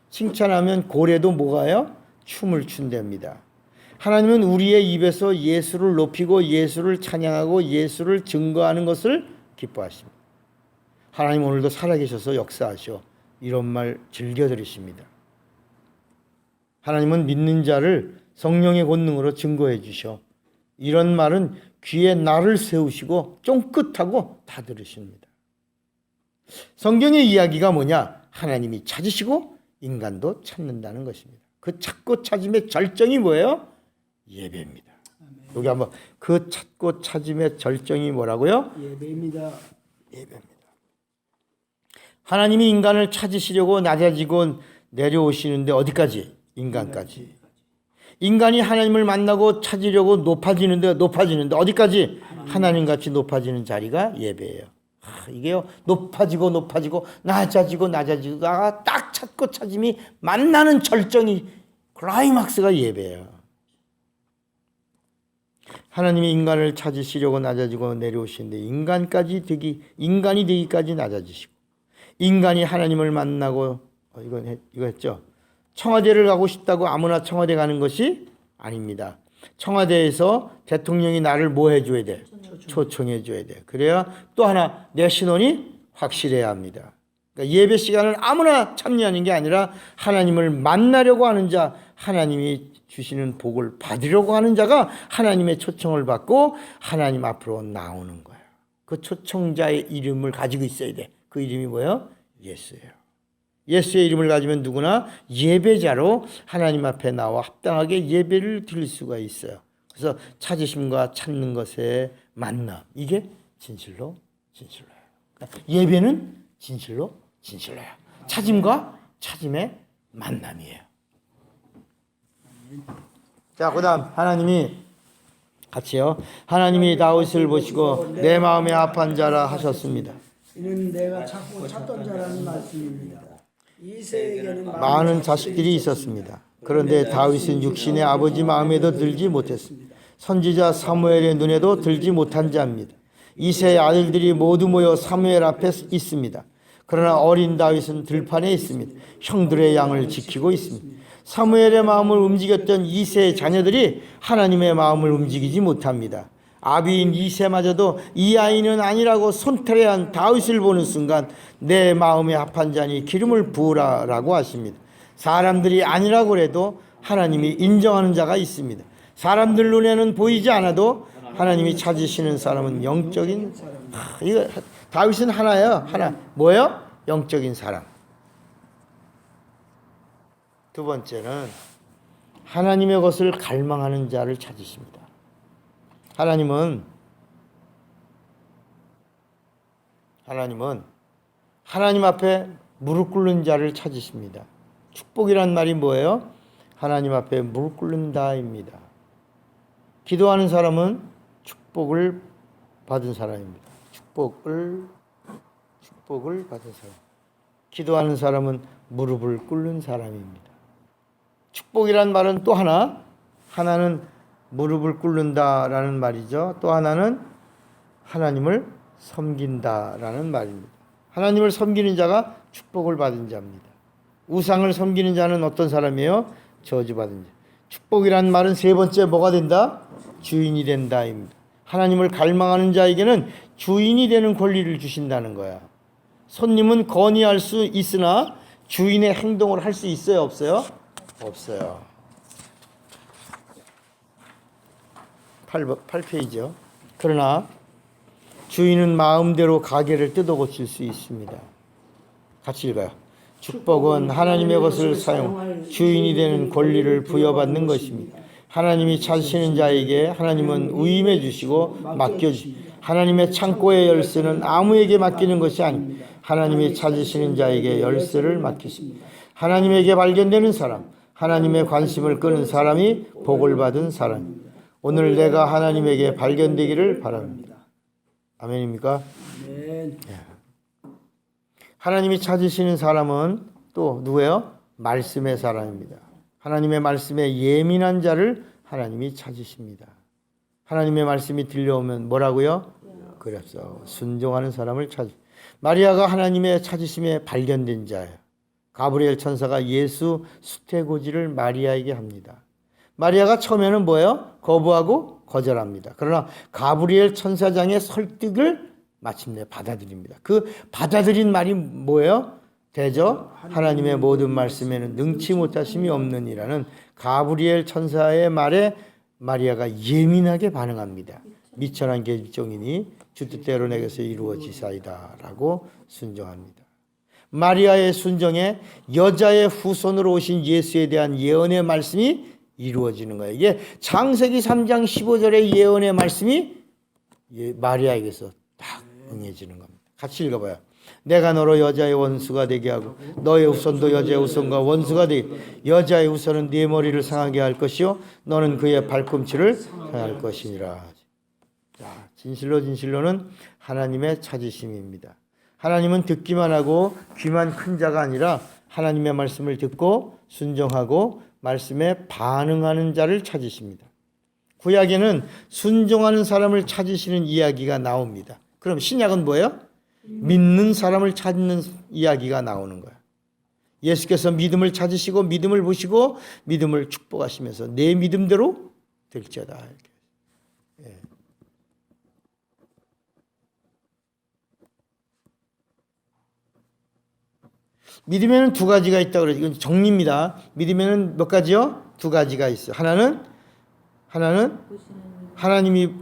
칭찬하면 고래도 뭐가요? 춤을 춘답니다. 하나님은 우리의 입에서 예수를 높이고 예수를 찬양하고 예수를 증거하는 것을 기뻐하십니다. 하나님 오늘도 살아계셔서 역사하셔. 이런 말 즐겨 들으십니다. 하나님은 믿는 자를 성령의 권능으로 증거해 주셔. 이런 말은 귀에 날을 세우시고 쫑긋하고 다 들으십니다. 성경의 이야기가 뭐냐? 하나님이 찾으시고 인간도 찾는다는 것입니다. 그 찾고 찾음의 절정이 뭐예요? 예배입니다. 여기 한번 그 찾고 찾음의 절정이 뭐라고요? 예배입니다. 예배입니다. 하나님이 인간을 찾으시려고 낮아지고 내려오시는데 어디까지? 인간까지. 인간이 하나님을 만나고 찾으려고 높아지는데 어디까지? 하나님같이 높아지는 자리가 예배예요. 이게요, 높아지고 낮아지고가 딱 찾고 찾음이 만나는 절정이 클라이막스가 예배예요. 하나님이 인간을 찾으시려고 낮아지고 내려오시는데 인간이 되기까지 낮아지시고 인간이 하나님을 만나고 이거 했죠. 청와대를 가고 싶다고 아무나 청와대 가는 것이 아닙니다. 청와대에서 대통령이 나를 뭐 해줘야 돼? 초청해줘야 돼. 그래야 또 하나 내 신원이 확실해야 합니다. 그러니까 예배 시간을 아무나 참여하는 게 아니라 하나님을 만나려고 하는 자, 하나님이 주시는 복을 받으려고 하는 자가 하나님의 초청을 받고 하나님 앞으로 나오는 거예요. 그 초청자의 이름을 가지고 있어야 돼. 그 이름이 뭐예요? 예수예요. 예수의 이름을 가지면 누구나 예배자로 하나님 앞에 나와 합당하게 예배를 드릴 수가 있어요. 그래서 찾으심과 찾는 것의 만남. 이게 진실로예요. 그러니까 예배는 진실로예요. 찾음과 찾음의 만남이에요. 자, 그다음 하나님이 같이요. 하나님이 다윗을 보시고 내 마음에 합한 자라 하셨습니다. 이는 내가 찾고 찾던 자라는 말씀입니다. 이새에게는 많은 자식들이 있었습니다. 그런데 다윗은 육신의 아버지 마음에도 들지 못했습니다. 선지자 사무엘의 눈에도 들지 못한 자입니다. 이새의 아들들이 모두 모여 사무엘 앞에 있습니다. 그러나 어린 다윗은 들판에 있습니다. 형들의 양을 지키고 있습니다. 사무엘의 마음을 움직였던 이새의 자녀들이 하나님의 마음을 움직이지 못합니다. 아비인 이새마저도 이 아이는 아니라고 손태래한 다윗을 보는 순간 내 마음에 합한 자니 기름을 부으라라고 하십니다. 사람들이 아니라고 해도 하나님이 인정하는 자가 있습니다. 사람들 눈에는 보이지 않아도 하나님이 찾으시는 사람은 영적인 이거 다윗은 하나예요. 하나. 뭐예요? 영적인 사람. 두 번째는 하나님의 것을 갈망하는 자를 찾으십니다. 하나님은 하나님 앞에 무릎 꿇는 자를 찾으십니다. 축복이란 말이 뭐예요? 하나님 앞에 무릎 꿇는다입니다. 기도하는 사람은 축복을 받은 사람입니다. 축복을 받은 사람. 기도하는 사람은 무릎을 꿇는 사람입니다. 축복이란 말은 또 하나는 무릎을 꿇는다라는 말이죠. 또 하나는 하나님을 섬긴다라는 말입니다. 하나님을 섬기는 자가 축복을 받은 자입니다. 우상을 섬기는 자는 어떤 사람이에요? 저주받은 자. 축복이란 말은 세 번째 뭐가 된다? 주인이 된다입니다. 하나님을 갈망하는 자에게는 주인이 되는 권리를 주신다는 거야. 손님은 건의할 수 있으나 주인의 행동을 할 수 있어요? 없어요? 없어요. 8페이지요. 그러나 주인은 마음대로 가게를 뜯어 고칠 수 있습니다. 같이 읽어요. 축복은 하나님의 것을 사용, 주인이 되는 권리를 부여받는 것입니다. 하나님이 찾으시는 자에게 하나님은 위임해 주시고 맡겨주십니다. 하나님의 창고의 열쇠는 아무에게 맡기는 것이 아닙니다. 하나님이 찾으시는 자에게 열쇠를 맡기십니다. 하나님에게 발견되는 사람, 하나님의 관심을 끄는 사람이 복을 받은 사람입니다. 오늘 내가 하나님에게 발견되기를 바랍니다. 아멘입니까? 아멘. 하나님이 찾으시는 사람은 또 누구예요? 말씀의 사람입니다. 하나님의 말씀에 예민한 자를 하나님이 찾으십니다. 하나님의 말씀이 들려오면 뭐라고요? 그랬어. 순종하는 사람을 찾으. 마리아가 하나님의 찾으심에 발견된 자예요. 가브리엘 천사가 예수 수태고지를 마리아에게 합니다. 마리아가 처음에는 뭐예요? 거부하고 거절합니다. 그러나 가브리엘 천사장의 설득을 마침내 받아들입니다. 그 받아들인 말이 뭐예요? 대저 하나님의 모든 말씀에는 능치 못하심이 없느니라는 가브리엘 천사의 말에 마리아가 예민하게 반응합니다. 미천한 계집종이니 주 뜻대로 내게서 이루어지사이다 라고 순종합니다. 마리아의 순종에 여자의 후손으로 오신 예수에 대한 예언의 말씀이 이루어지는 거예요. 이게 창세기 3장 15절의 예언의 말씀이 마리아에게서 딱 응해지는 겁니다. 같이 읽어봐요. 내가 너로 여자의 원수가 되게 하고 너의 후손도 여자의 후손과 원수가 되게. 여자의 후손은 네 머리를 상하게 할 것이요 너는 그의 발꿈치를 상할 것이니라. 자, 진실로는 하나님의 찾으심입니다. 하나님은 듣기만 하고 귀만 큰 자가 아니라 하나님의 말씀을 듣고 순종하고 말씀에 반응하는 자를 찾으십니다. 구약에는 순종하는 사람을 찾으시는 이야기가 나옵니다. 그럼 신약은 뭐예요? 믿는 사람을 찾는 이야기가 나오는 거예요. 예수께서 믿음을 찾으시고 믿음을 보시고 믿음을 축복하시면서 내 믿음대로 될지어다. 이렇게. 예. 믿음에는 두 가지가 있다고 그러죠. 이건 정리입니다. 믿음에는 몇 가지요? 두 가지가 있어요. 하나는 하나님이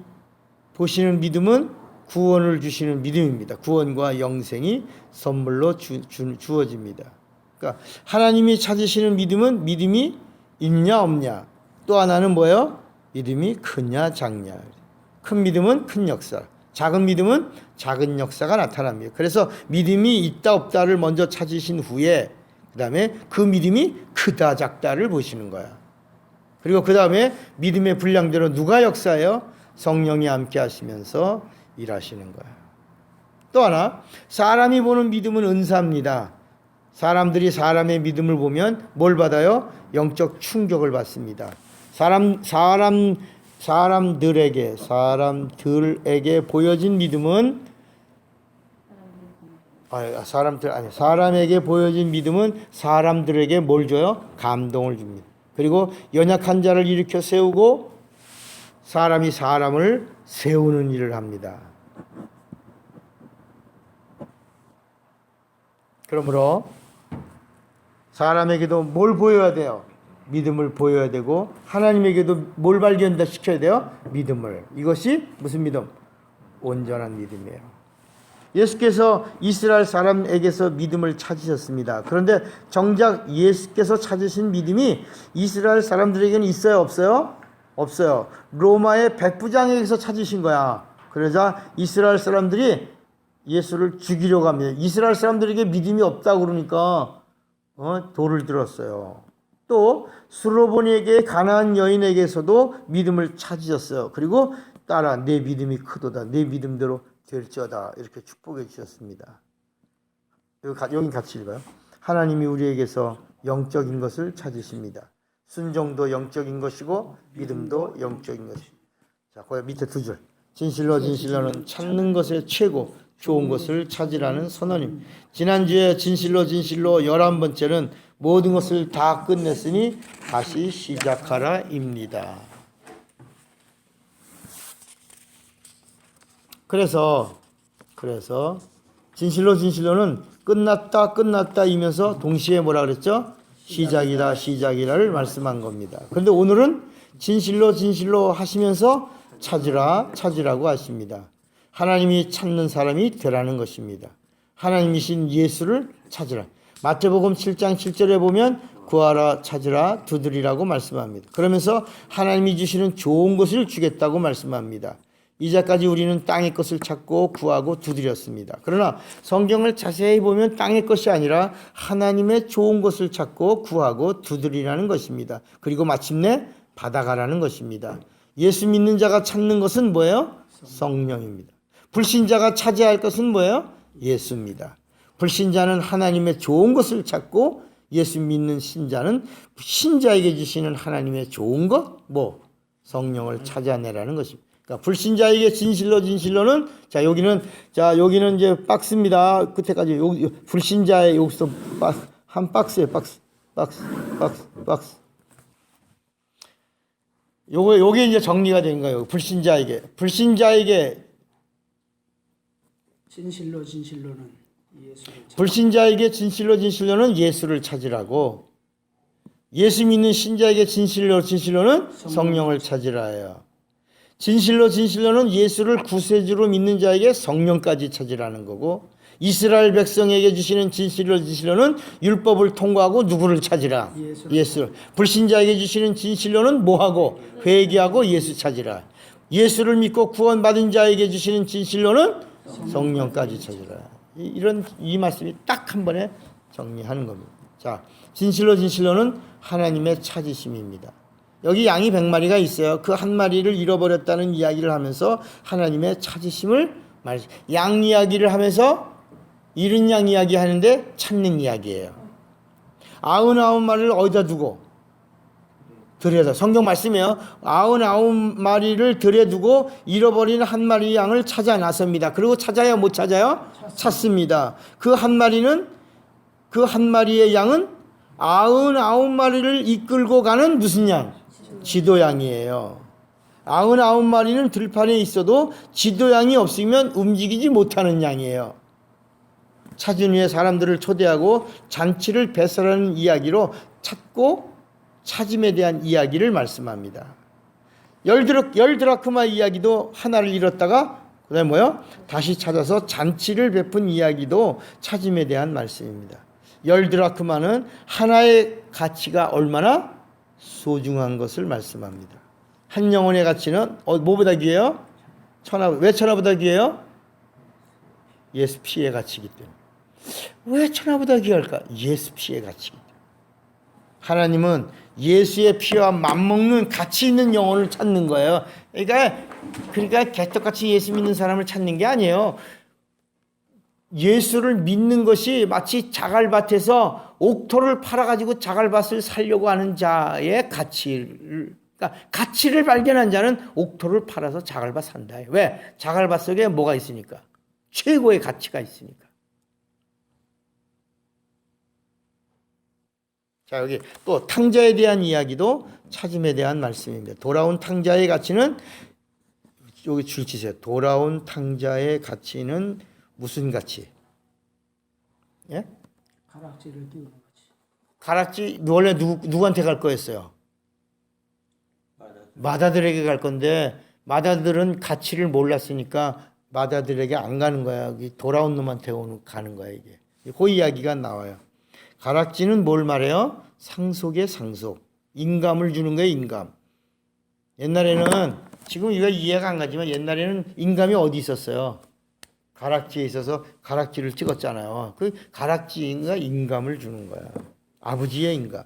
보시는 믿음은 구원을 주시는 믿음입니다. 구원과 영생이 선물로 주어집니다. 그러니까 하나님이 찾으시는 믿음은 믿음이 있냐 없냐. 또 하나는 뭐예요? 믿음이 크냐 작냐. 큰 믿음은 큰 역사, 작은 믿음은 작은 역사가 나타납니다. 그래서 믿음이 있다 없다를 먼저 찾으신 후에 그 다음에 그 믿음이 크다 작다를 보시는 거야. 그리고 그 다음에 믿음의 분량대로 누가 역사해요? 성령이 함께 하시면서 일하시는 거야. 또 하나, 사람이 보는 믿음은 은사입니다. 사람들이 사람의 믿음을 보면 뭘 받아요? 영적 충격을 받습니다. 사람들에게 보여진 믿음은 사람에게 보여진 믿음은 사람들에게 뭘 줘요? 감동을 줍니다. 그리고 연약한 자를 일으켜 세우고 사람이 사람을 세우는 일을 합니다. 그러므로 사람에게도 뭘 보여야 돼요? 믿음을 보여야 되고 하나님에게도 뭘 발견시켜야 돼요? 믿음을. 이것이 무슨 믿음? 온전한 믿음이에요. 예수께서 이스라엘 사람에게서 믿음을 찾으셨습니다. 그런데 정작 예수께서 찾으신 믿음이 이스라엘 사람들에게는 있어요? 없어요? 없어요. 로마의 백부장에게서 찾으신 거야. 그러자 이스라엘 사람들이 예수를 죽이려고 합니다. 이스라엘 사람들에게 믿음이 없다고 그러니까 돌을 들었어요. 또 수로보니에게 가나안 여인에게서도 믿음을 찾으셨어요. 그리고 따라 내 믿음이 크도다. 내 믿음대로 될지어다. 이렇게 축복해 주셨습니다. 여기 같이 읽어요. 하나님이 우리에게서 영적인 것을 찾으십니다. 순종도 영적인 것이고 믿음도 영적인 것이고. 자, 그 밑에 두 줄. 진실로는 찾는 것의 최고 좋은 것을 찾으라는 선언입니다. 지난주에 진실로 11번째는 모든 것을 다 끝냈으니 다시 시작하라입니다. 그래서 진실로는 끝났다이면서 동시에 뭐라 그랬죠? 시작이다를 말씀한 겁니다. 그런데 오늘은 진실로 하시면서 찾으라고 하십니다. 하나님이 찾는 사람이 되라는 것입니다. 하나님이신 예수를 찾으라. 마태복음 7장 7절에 보면 구하라, 찾으라, 두드리라고 말씀합니다. 그러면서 하나님이 주시는 좋은 것을 주겠다고 말씀합니다. 이제까지 우리는 땅의 것을 찾고 구하고 두드렸습니다. 그러나 성경을 자세히 보면 땅의 것이 아니라 하나님의 좋은 것을 찾고 구하고 두드리라는 것입니다. 그리고 마침내 받아가라는 것입니다. 예수 믿는 자가 찾는 것은 뭐예요? 성령입니다. 불신자가 찾아야 할 것은 뭐예요? 예수입니다. 불신자는 하나님의 좋은 것을 찾고 예수 믿는 신자는 신자에게 주시는 하나님의 좋은 것, 성령을 찾아내라는 것입니다. 그러니까 불신자에게 진실로는 여기는 이제 박스입니다. 끝에까지 불신자의 여기서 한 박스에 박스. 요게 이제 정리가 된 거예요. 불신자에게 진실로는 예수를 불신자에게 진실로는 예수를 찾으라고, 예수 믿는 신자에게 진실로는 성령을 찾으라예요. 진실로는 예수를 구세주로 믿는 자에게 성령까지 찾으라는 거고, 이스라엘 백성에게 주시는 진실로는 율법을 통과하고 누구를 찾으라? 예수. 불신자에게 주시는 진실로는 뭐하고? 회개하고 예수 찾으라. 예수를 믿고 구원받은 자에게 주시는 진실로는 성령까지 찾으라. 이 말씀이 딱 한 번에 정리하는 겁니다. 자, 진실로는 하나님의 찾으심입니다. 여기 양이 100마리가 있어요. 그 한 마리를 잃어버렸다는 이야기를 하면서 하나님의 찾으심을 양 이야기를 하면서 잃은 양 이야기 하는데 찾는 이야기예요. 99마리를 어디다 두고? 들여다. 성경 말씀이에요. 99마리를 들여두고 잃어버린 한 마리 양을 찾아 나섭니다. 그리고 찾아야 못 찾아요? 찾습니다. 그 한 마리의 양은 99마리를 이끌고 가는 무슨 양? 지도양이에요. 99마리는 들판에 있어도 지도양이 없으면 움직이지 못하는 양이에요. 찾은 후에 사람들을 초대하고 잔치를 배설하는 이야기로 찾고 찾음에 대한 이야기를 말씀합니다. 열 드라크마 이야기도 하나를 잃었다가 그다음에 뭐요? 다시 찾아서 잔치를 베푼 이야기도 찾음에 대한 말씀입니다. 10 드라크마는 하나의 가치가 얼마나 소중한 것을 말씀합니다. 한 영혼의 가치는 뭐보다 귀해요? 왜 천하보다 귀해요? 예수 피의 가치이기 때문에. 왜 천하보다 귀할까? 예수 피의 가치이기 때문에. 하나님은 예수의 피와 맞먹는 가치 있는 영혼을 찾는 거예요. 그러니까 개떡같이 예수 믿는 사람을 찾는 게 아니에요. 예수를 믿는 것이 마치 자갈밭에서 옥토를 팔아가지고 자갈밭을 살려고 하는 자의 그러니까 가치를 발견한 자는 옥토를 팔아서 자갈밭 산다. 왜? 자갈밭 속에 뭐가 있으니까? 최고의 가치가 있으니까. 자, 여기 또 탕자에 대한 이야기도 찾음에 대한 말씀입니다. 돌아온 탕자의 가치는 여기 줄치세요. 돌아온 탕자의 가치는 무슨 가치? 예? 가락지를 띄우는 거지. 가락지 원래 누구한테 갈 거였어요? 마다들에게 갈 건데 마다들은 가치를 몰랐으니까 마다들에게 안 가는 거야. 여기 돌아온 놈한테 가는 거야 이게. 그 이야기가 나와요. 가락지는 뭘 말해요? 상속의 상속. 인감을 주는 거예요, 인감. 옛날에는 지금 이거 이해가 안 가지만 옛날에는 인감이 어디 있었어요? 가락지에 있어서 가락지를 찍었잖아요. 그 가락지가 인감을 주는 거야. 아버지의 인감.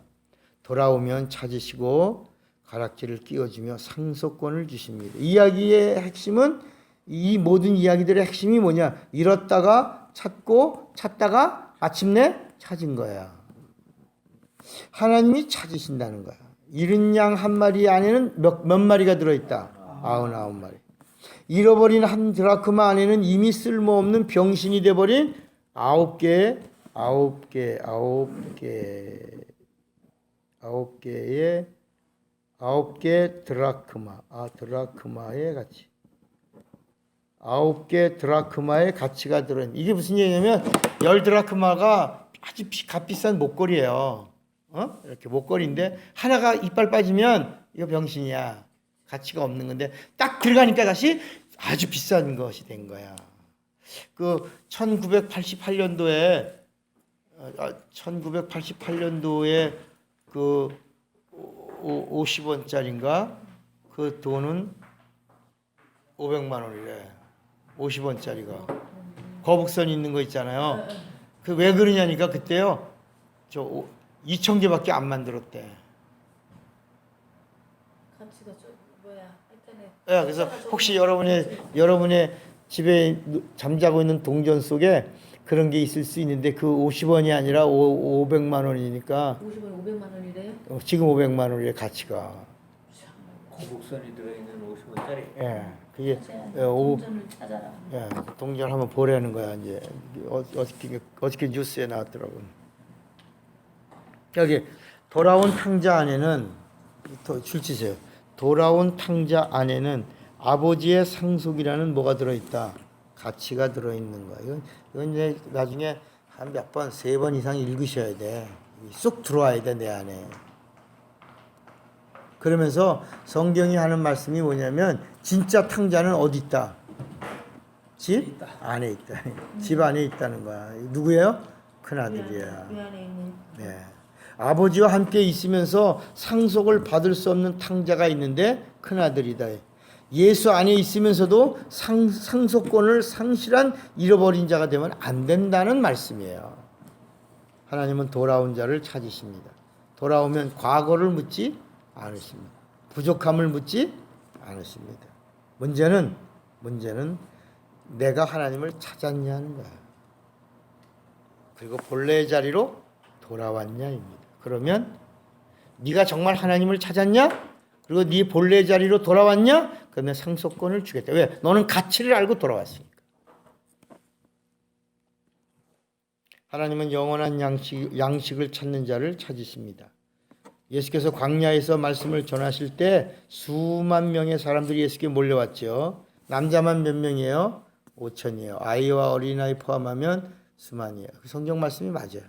돌아오면 찾으시고 가락지를 끼워주며 상속권을 주십니다. 이야기의 핵심은 이 모든 이야기들의 핵심이 뭐냐? 잃었다가 찾고 찾다가 마침내 찾은 거야. 하나님이 찾으신다는 거야. 잃은 양 한 마리 안에는 몇 마리가 들어있다? 99마리. 잃어버린 한 드라크마 안에는 이미 쓸모없는 병신이 돼버린 9개의 드라크마. 드라크마의 가치. 9개 드라크마의 가치가 들어있는. 이게 무슨 얘기냐면 10드라크마가 아주 값비싼 목걸이에요. 이렇게 목걸이인데 하나가 이빨 빠지면 이거 병신이야. 가치가 없는 건데 딱 들어가니까 다시 아주 비싼 것이 된 거야. 그 1988년도에 그 50원짜리인가 그 돈은 500만 원이래. 50원짜리가 거북선 있는 거 있잖아요. 그 왜 그러냐니까 그때요. 2,000개밖에 안 만들었대. 가치가 좀 뭐야? 하여튼에. 예, 그래서 혹시 여러분의 집에 잠자고 있는 동전 속에 그런 게 있을 수 있는데 그 50원이 아니라 500만 원이니까 50원 500만 원이래요? 지금 500만 원의 가치가. 거북선이 들어있는 50원짜리. 예, 그게 동전을 찾아라. 예, 동전 한번 보라는 거야 이제 어저께 뉴스에 나왔더라고. 여기 돌아온 탕자 안에는 줄치세요. 돌아온 탕자 안에는 아버지의 상속이라는 뭐가 들어있다? 가치가 들어있는 거야. 이건 이제 나중에 한 몇 번, 3번 이상 읽으셔야 돼. 쏙 들어와야 돼, 내 안에. 그러면서 성경이 하는 말씀이 뭐냐면 진짜 탕자는 어디 있다? 집 안에 있다. 집 안에 있다는 거야. 누구예요? 큰아들이야. 그 안에 있는. 네. 아버지와 함께 있으면서 상속을 받을 수 없는 탕자가 있는데 큰아들이다. 예수 안에 있으면서도 상속권을 상실한 잃어버린 자가 되면 안 된다는 말씀이에요. 하나님은 돌아온 자를 찾으십니다. 돌아오면 과거를 묻지 않으십니다. 부족함을 묻지 않으십니다. 문제는 내가 하나님을 찾았냐는 거야. 그리고 본래의 자리로 돌아왔냐입니다. 그러면 네가 정말 하나님을 찾았냐? 그리고 네 본래 자리로 돌아왔냐? 그러면 상속권을 주겠다. 왜? 너는 가치를 알고 돌아왔으니까. 하나님은 영원한 양식을 찾는 자를 찾으십니다. 예수께서 광야에서 말씀을 전하실 때 수만 명의 사람들이 예수께 몰려왔죠. 남자만 몇 명이에요? 5천이에요. 아이와 어린아이 포함하면 수만이에요. 그 성경 말씀이 맞아요.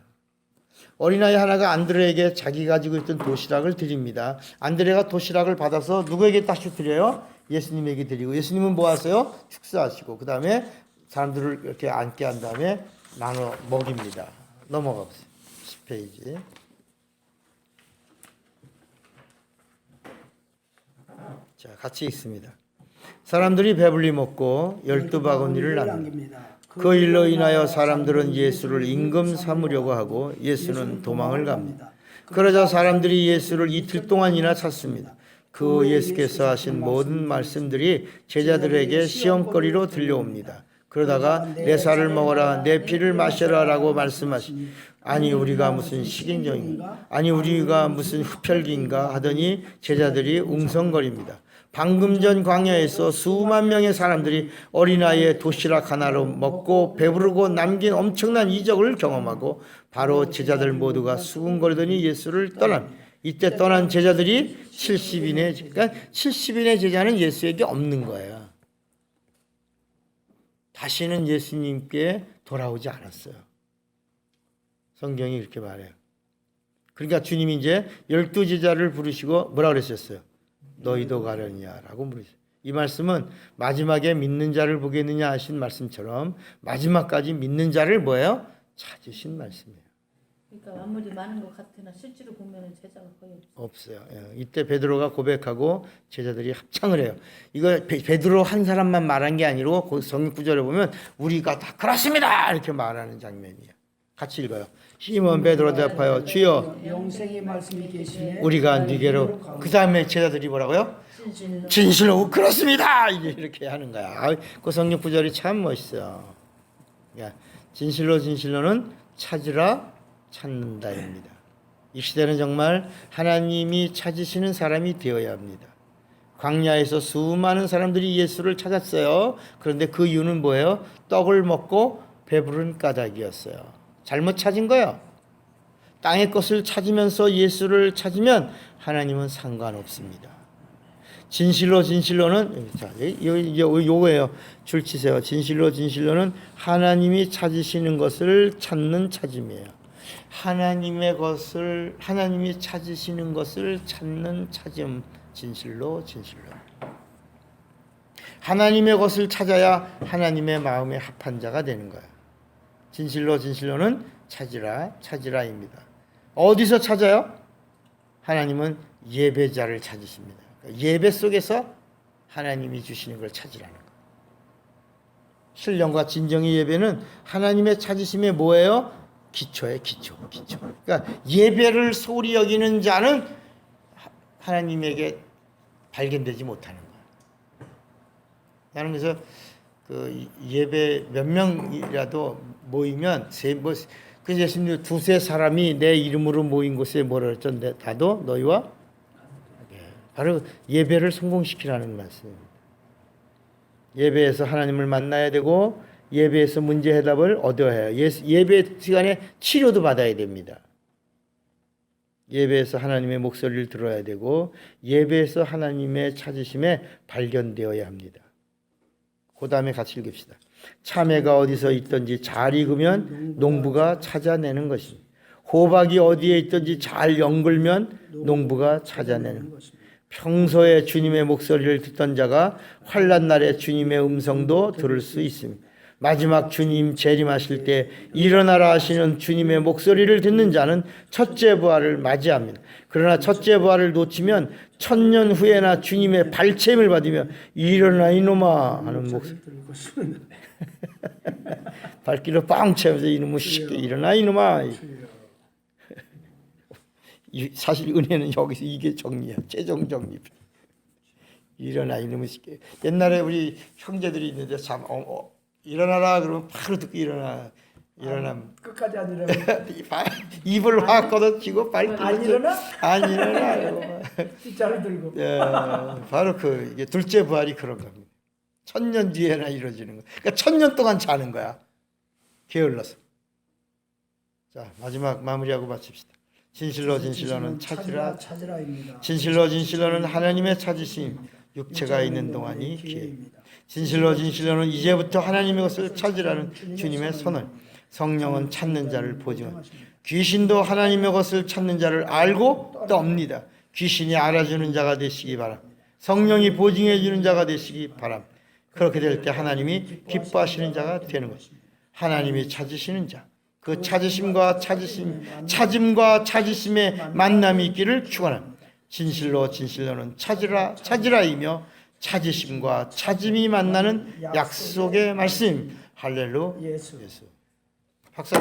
어린아이 하나가 안드레에게 자기 가지고 있던 도시락을 드립니다. 안드레가 도시락을 받아서 누구에게 다시 드려요? 예수님에게 드리고 예수님은 뭐 하세요? 축사하시고 그 다음에 사람들을 이렇게 앉게 한 다음에 나눠 먹입니다. 넘어가 보세요. 10페이지. 자, 같이 읽습니다. 사람들이 배불리 먹고 12바구니를 남깁니다. 그 일로 인하여 사람들은 예수를 임금 삼으려고 하고 예수는 도망을 갑니다. 그러자 사람들이 예수를 이틀 동안이나 찾습니다. 그 예수께서 하신 모든 말씀들이 제자들에게 시험거리로 들려옵니다. 그러다가 내 살을 먹어라, 내 피를 마셔라 라고 말씀하시니 아니 우리가 무슨 식인종인가, 아니 우리가 무슨 흡혈귀인가 하더니 제자들이 웅성거립니다. 방금 전 광야에서 수만 명의 사람들이 어린아이의 도시락 하나로 먹고 배부르고 남긴 엄청난 이적을 경험하고 바로 제자들 모두가 수군거리더니 예수를 떠납니다. 이때 떠난 제자들이 70인의, 그러니까 70인의 제자는 예수에게 없는 거예요. 다시는 예수님께 돌아오지 않았어요. 성경이 이렇게 말해요. 그러니까 주님이 이제 12제자를 부르시고 뭐라 그러셨어요? 너희도 가려냐라고 물으셨어요. 이 말씀은 마지막에 믿는 자를 보겠느냐 하신 말씀처럼 마지막까지 믿는 자를 뭐예요? 찾으신 말씀이에요. 그러니까 아무리 많은 것 같으나 실제로 보면은 제자가 거의 없어요. 없어요. 예. 이때 베드로가 고백하고 제자들이 합창을 해요. 이거 베드로 한 사람만 말한 게 아니고 그 성경 구절에 보면 우리가 다 그렇습니다 이렇게 말하는 장면이에요. 같이 읽어요. 시몬 베드로 대답하여 주여 영생의 말씀이 계시네 우리가 네게로, 그 다음에 제자들이 뭐라고요? 진실로 그렇습니다 이렇게 하는 거야. 그 성경 구절이 참 멋있어요. 진실로 진실로는 찾으라 찾는다입니다. 이 시대는 정말 하나님이 찾으시는 사람이 되어야 합니다. 광야에서 수많은 사람들이 예수를 찾았어요. 그런데 그 이유는 뭐예요? 떡을 먹고 배부른 까닭이었어요. 잘못 찾은 거예요. 땅의 것을 찾으면서 예수를 찾으면 하나님은 상관없습니다. 진실로 진실로는, 자, 요거예요. 줄 치세요. 진실로 진실로는 하나님이 찾으시는 것을 찾는 찾음이에요. 하나님이 찾으시는 것을 찾는 찾음. 진실로 진실로. 하나님의 것을 찾아야 하나님의 마음에 합한 자가 되는 거예요. 진실로 진실로는 찾으라 찾으라입니다. 어디서 찾아요? 하나님은 예배자를 찾으십니다. 예배 속에서 하나님이 주시는 걸 찾으라는 거예요. 신령과 진정의 예배는 하나님의 찾으심의 뭐예요? 기초예요. 기초. 그러니까 예배를 소홀히 여기는 자는 하나님에게 발견되지 못하는 거예요. 나는 그래서 그 예배 몇 명이라도 모이면 그 예수님 두세 사람이 내 이름으로 모인 곳에 뭐라 그랬죠? 다도 너희와 바로 예배를 성공시키라는 말씀입니다. 예배에서 하나님을 만나야 되고 예배에서 문제 해답을 얻어야 해요. 예배 시간에 치료도 받아야 됩니다. 예배에서 하나님의 목소리를 들어야 되고 예배에서 하나님의 찾으심에 발견되어야 합니다. 그 다음에 같이 읽읍시다. 참외가 어디서 있든지 잘 익으면 농부가 찾아내는 것입니다. 호박이 어디에 있든지 잘 연글면 농부가 찾아내는 것입니다. 평소에 주님의 목소리를 듣던 자가 환난 날에 주님의 음성도 들을 수 있습니다. 마지막 주님 재림하실 때 일어나라 하시는 주님의 목소리를 듣는 자는 첫째 부활을 맞이합니다. 그러나 첫째 부활을 놓치면 천년 후에나 주님의 발챔을 받으며 일어나 이놈아 하는 목소리 발길로 빵 채면서 이놈의 쉽게 일어나 이놈아. 사실 은혜는 여기서 이게 정리야. 최종 정리. 일어나 이놈의 쉽게. 옛날에 우리 형제들이 있는데 참 일어나라 그러면 바로 듣고 일어나. 끝까지 안 일어나. 입을 확 걷어치고 발길로 안 일어나? 안 일어나. 빗자루 들고. 바로 이게 둘째 부활이 그런 겁니다. 1000년 뒤에나 이루어지는 거. 그러니까 1000년 동안 자는 거야. 게을러서. 자, 마지막 마무리하고 마칩시다. 진실로 진실로는 찾으라입니다. 진실로 진실로는 하나님의 찾으심, 육체가 있는 동안이 기회입니다. 진실로 진실로는 이제부터 하나님의 것을 찾으라는 주님의 선언. 성령은 찾는 자를 보증합니다. 귀신도 하나님의 것을 찾는 자를 알고 떱니다. 귀신이 알아주는 자가 되시기 바랍니다. 성령이 보증해 주는 자가 되시기 바랍니다. 그렇게 될 때 하나님이 기뻐하시는 자가 되는 것입니다. 하나님이 찾으시는 자, 그 찾으심과 찾으심의 만남이 있기를 축원합니다. 진실로 진실로는 찾으라 찾으라이며 찾으심과 찾음이 만나는 약속의 말씀. 할렐루야. 예수. 박수.